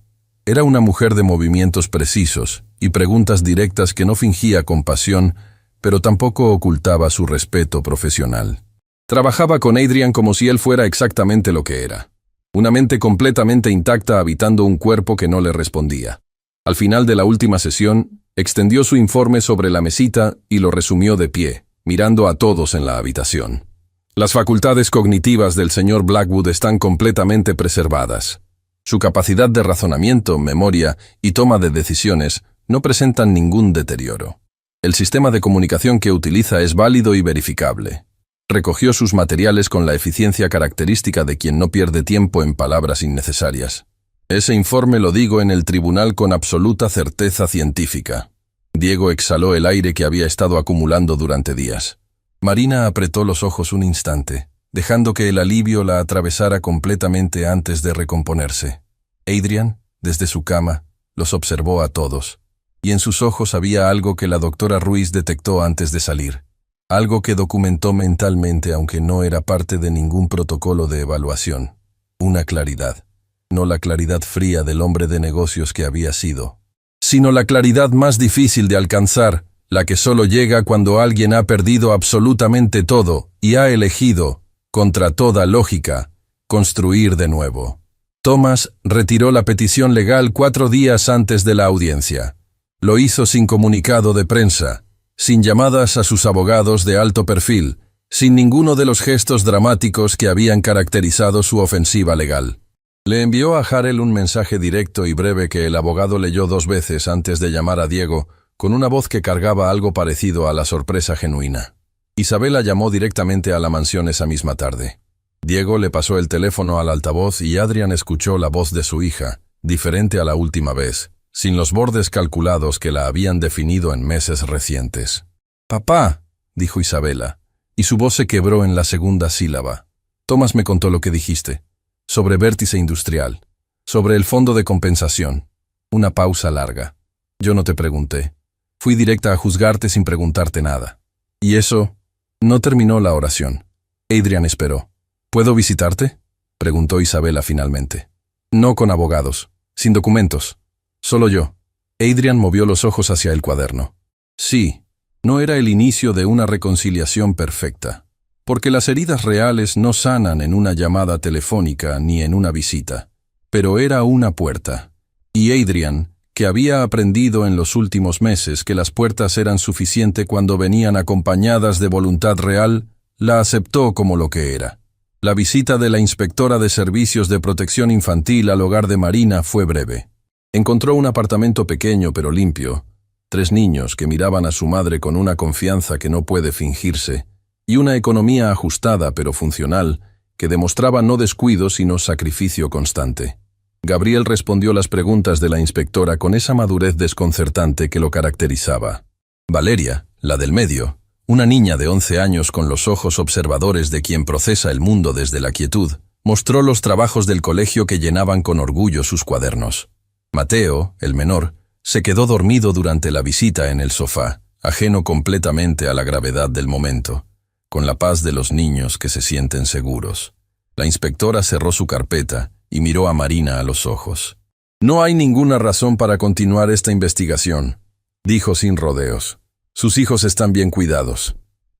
Era una mujer de movimientos precisos y preguntas directas que no fingía compasión, pero tampoco ocultaba su respeto profesional. Trabajaba con Adrian como si él fuera exactamente lo que era. Una mente completamente intacta habitando un cuerpo que no le respondía. Al final de la última sesión, extendió su informe sobre la mesita y lo resumió de pie, mirando a todos en la habitación. «Las facultades cognitivas del señor Blackwood están completamente preservadas. Su capacidad de razonamiento, memoria y toma de decisiones no presentan ningún deterioro. El sistema de comunicación que utiliza es válido y verificable. Recogió sus materiales con la eficiencia característica de quien no pierde tiempo en palabras innecesarias. Ese informe lo digo en el tribunal con absoluta certeza científica». Diego exhaló el aire que había estado acumulando durante días. Marina apretó los ojos un instante, dejando que el alivio la atravesara completamente antes de recomponerse. «Adrian», desde su cama, los observó a todos. Y en sus ojos había algo que la doctora Ruiz detectó antes de salir. Algo que documentó mentalmente aunque no era parte de ningún protocolo de evaluación. Una claridad. No la claridad fría del hombre de negocios que había sido, sino la claridad más difícil de alcanzar, la que solo llega cuando alguien ha perdido absolutamente todo y ha elegido, contra toda lógica, construir de nuevo. Thomas retiró la petición legal 4 días antes de la audiencia. Lo hizo sin comunicado de prensa, sin llamadas a sus abogados de alto perfil, sin ninguno de los gestos dramáticos que habían caracterizado su ofensiva legal. Le envió a Harel un mensaje directo y breve que el abogado leyó 2 veces antes de llamar a Diego, con una voz que cargaba algo parecido a la sorpresa genuina. Isabela llamó directamente a la mansión esa misma tarde. Diego le pasó el teléfono al altavoz y Adrián escuchó la voz de su hija, diferente a la última vez, sin los bordes calculados que la habían definido en meses recientes. «Papá», dijo Isabela, y su voz se quebró en la segunda sílaba. «Tomás me contó lo que dijiste. Sobre vértice industrial, sobre el fondo de compensación». Una pausa larga. «Yo no te pregunté. Fui directa a juzgarte sin preguntarte nada». «¿Y eso?» No terminó la oración. Adrián esperó. «¿Puedo visitarte?», preguntó Isabela finalmente. «No con abogados, sin documentos. Solo yo». Adrián movió los ojos hacia el cuaderno. Sí, no era el inicio de una reconciliación perfecta, porque las heridas reales no sanan en una llamada telefónica ni en una visita. Pero era una puerta. Y Adrián, que había aprendido en los últimos meses que las puertas eran suficiente cuando venían acompañadas de voluntad real, la aceptó como lo que era. La visita de la inspectora de servicios de protección infantil al hogar de Marina fue breve. Encontró un apartamento pequeño pero limpio, 3 niños que miraban a su madre con una confianza que no puede fingirse, y una economía ajustada pero funcional, que demostraba no descuido sino sacrificio constante. Gabriel respondió las preguntas de la inspectora con esa madurez desconcertante que lo caracterizaba. Valeria, la del medio, una niña de 11 años con los ojos observadores de quien procesa el mundo desde la quietud, mostró los trabajos del colegio que llenaban con orgullo sus cuadernos. Mateo, el menor, se quedó dormido durante la visita en el sofá, ajeno completamente a la gravedad del momento, con la paz de los niños que se sienten seguros. La inspectora cerró su carpeta y miró a Marina a los ojos. «No hay ninguna razón para continuar esta investigación», dijo sin rodeos. «Sus hijos están bien cuidados».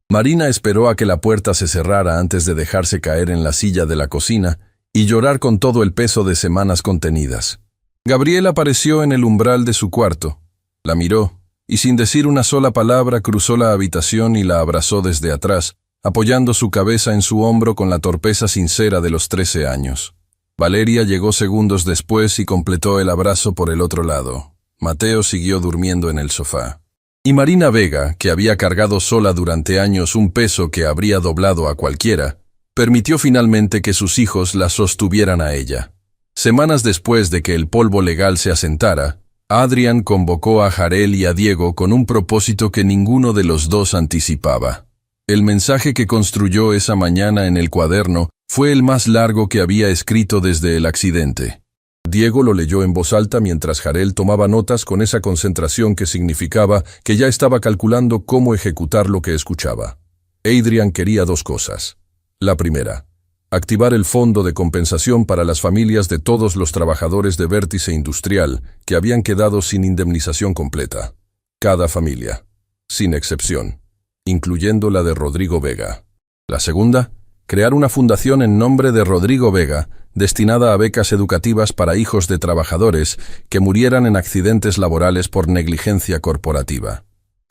Marina esperó a que la puerta se cerrara antes de dejarse caer en la silla de la cocina y llorar con todo el peso de semanas contenidas. Gabriel apareció en el umbral de su cuarto. La miró y sin decir una sola palabra cruzó la habitación y la abrazó desde atrás, apoyando su cabeza en su hombro con la torpeza sincera de los 13 años. Valeria llegó segundos después y completó el abrazo por el otro lado. Mateo siguió durmiendo en el sofá. Y Marina Vega, que había cargado sola durante años un peso que habría doblado a cualquiera, permitió finalmente que sus hijos la sostuvieran a ella. Semanas después de que el polvo legal se asentara, Adrián convocó a Harel y a Diego con un propósito que ninguno de los dos anticipaba. El mensaje que construyó esa mañana en el cuaderno fue el más largo que había escrito desde el accidente. Diego lo leyó en voz alta mientras Harel tomaba notas con esa concentración que significaba que ya estaba calculando cómo ejecutar lo que escuchaba. Adrián quería 2 cosas. La primera, activar el fondo de compensación para las familias de todos los trabajadores de vértice industrial que habían quedado sin indemnización completa. Cada familia, sin excepción, incluyendo la de Rodrigo Vega. La segunda, crear una fundación en nombre de Rodrigo Vega, destinada a becas educativas para hijos de trabajadores que murieran en accidentes laborales por negligencia corporativa.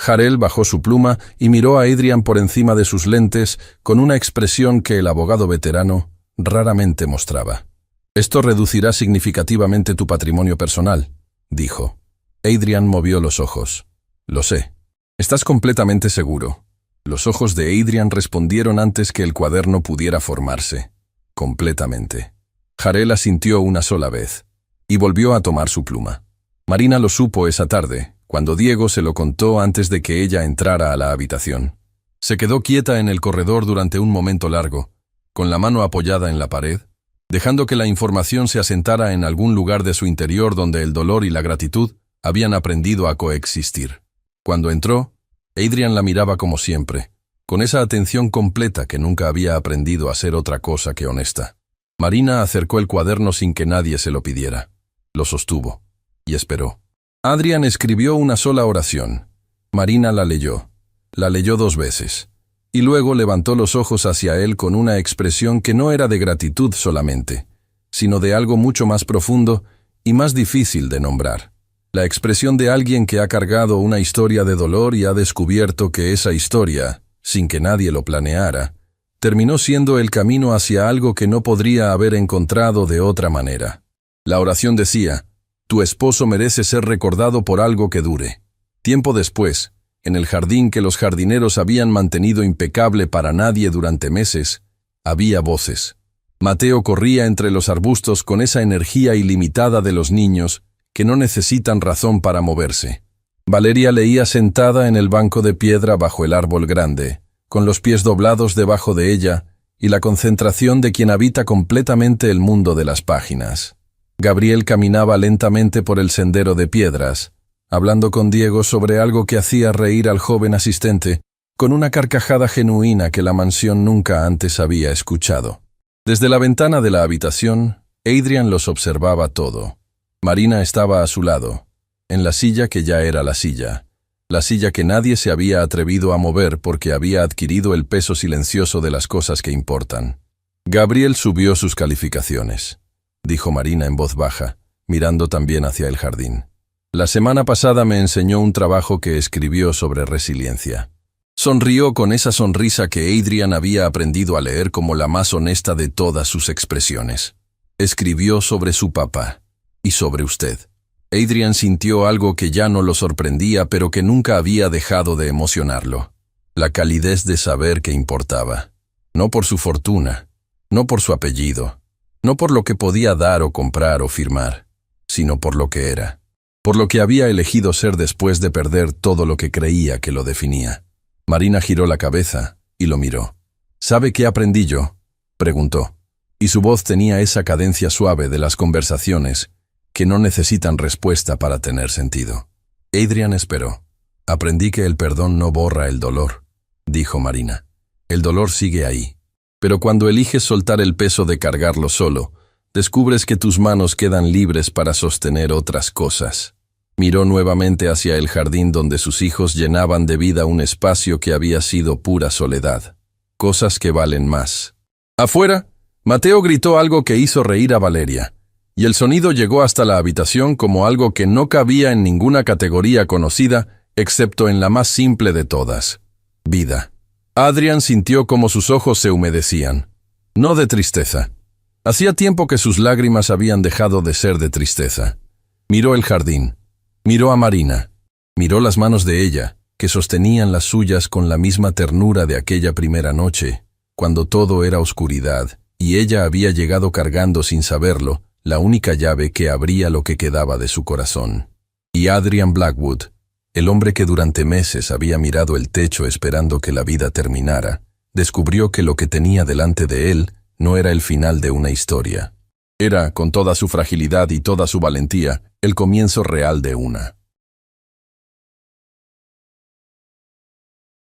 Harel bajó su pluma y miró a Adrián por encima de sus lentes con una expresión que el abogado veterano raramente mostraba. «Esto reducirá significativamente tu patrimonio personal», dijo. Adrián movió los ojos. «Lo sé. ¿Estás completamente seguro?» Los ojos de Adrián respondieron antes que el cuaderno pudiera formarse. Completamente. Harel asintió una sola vez y volvió a tomar su pluma. Marina lo supo esa tarde, cuando Diego se lo contó antes de que ella entrara a la habitación. Se quedó quieta en el corredor durante un momento largo, con la mano apoyada en la pared, dejando que la información se asentara en algún lugar de su interior donde el dolor y la gratitud habían aprendido a coexistir. Cuando entró, Adrian la miraba como siempre, con esa atención completa que nunca había aprendido a ser otra cosa que honesta. Marina acercó el cuaderno sin que nadie se lo pidiera. Lo sostuvo y esperó. Adrian escribió una sola oración. Marina la leyó 2 veces, y luego levantó los ojos hacia él con una expresión que no era de gratitud solamente, sino de algo mucho más profundo y más difícil de nombrar. La expresión de alguien que ha cargado una historia de dolor y ha descubierto que esa historia, sin que nadie lo planeara, terminó siendo el camino hacia algo que no podría haber encontrado de otra manera. La oración decía: tu esposo merece ser recordado por algo que dure. Tiempo después, en el jardín que los jardineros habían mantenido impecable para nadie durante meses, había voces. Mateo corría entre los arbustos con esa energía ilimitada de los niños que no necesitan razón para moverse. Valeria leía sentada en el banco de piedra bajo el árbol grande, con los pies doblados debajo de ella y la concentración de quien habita completamente el mundo de las páginas. Gabriel caminaba lentamente por el sendero de piedras, hablando con Diego sobre algo que hacía reír al joven asistente, con una carcajada genuina que la mansión nunca antes había escuchado. Desde la ventana de la habitación, Adrian los observaba todo. Marina estaba a su lado, en la silla que ya era la silla que nadie se había atrevido a mover porque había adquirido el peso silencioso de las cosas que importan. Gabriel subió sus calificaciones, dijo Marina en voz baja, mirando también hacia el jardín. La semana pasada me enseñó un trabajo que escribió sobre resiliencia. Sonrió con esa sonrisa que Adrian había aprendido a leer como la más honesta de todas sus expresiones. Escribió sobre su papá y sobre usted. Adrian sintió algo que ya no lo sorprendía, pero que nunca había dejado de emocionarlo. La calidez de saber que importaba. No por su fortuna, no por su apellido, no por lo que podía dar o comprar o firmar, sino por lo que era. Por lo que había elegido ser después de perder todo lo que creía que lo definía. Marina giró la cabeza y lo miró. ¿Sabe qué aprendí yo?, preguntó, y su voz tenía esa cadencia suave de las conversaciones que no necesitan respuesta para tener sentido. Adrian esperó. Aprendí que el perdón no borra el dolor, dijo Marina. El dolor sigue ahí, pero cuando eliges soltar el peso de cargarlo solo, descubres que tus manos quedan libres para sostener otras cosas. Miró nuevamente hacia el jardín donde sus hijos llenaban de vida un espacio que había sido pura soledad. Cosas que valen más. Afuera, Mateo gritó algo que hizo reír a Valeria, y el sonido llegó hasta la habitación como algo que no cabía en ninguna categoría conocida, excepto en la más simple de todas: vida. Adrian sintió como sus ojos se humedecían. No de tristeza. Hacía tiempo que sus lágrimas habían dejado de ser de tristeza. Miró el jardín. Miró a Marina. Miró las manos de ella, que sostenían las suyas con la misma ternura de aquella primera noche, cuando todo era oscuridad, y ella había llegado cargando sin saberlo la única llave que abría lo que quedaba de su corazón. Y Adrian Blackwood, el hombre que durante meses había mirado el techo esperando que la vida terminara, descubrió que lo que tenía delante de él no era el final de una historia. Era, con toda su fragilidad y toda su valentía, el comienzo real de una.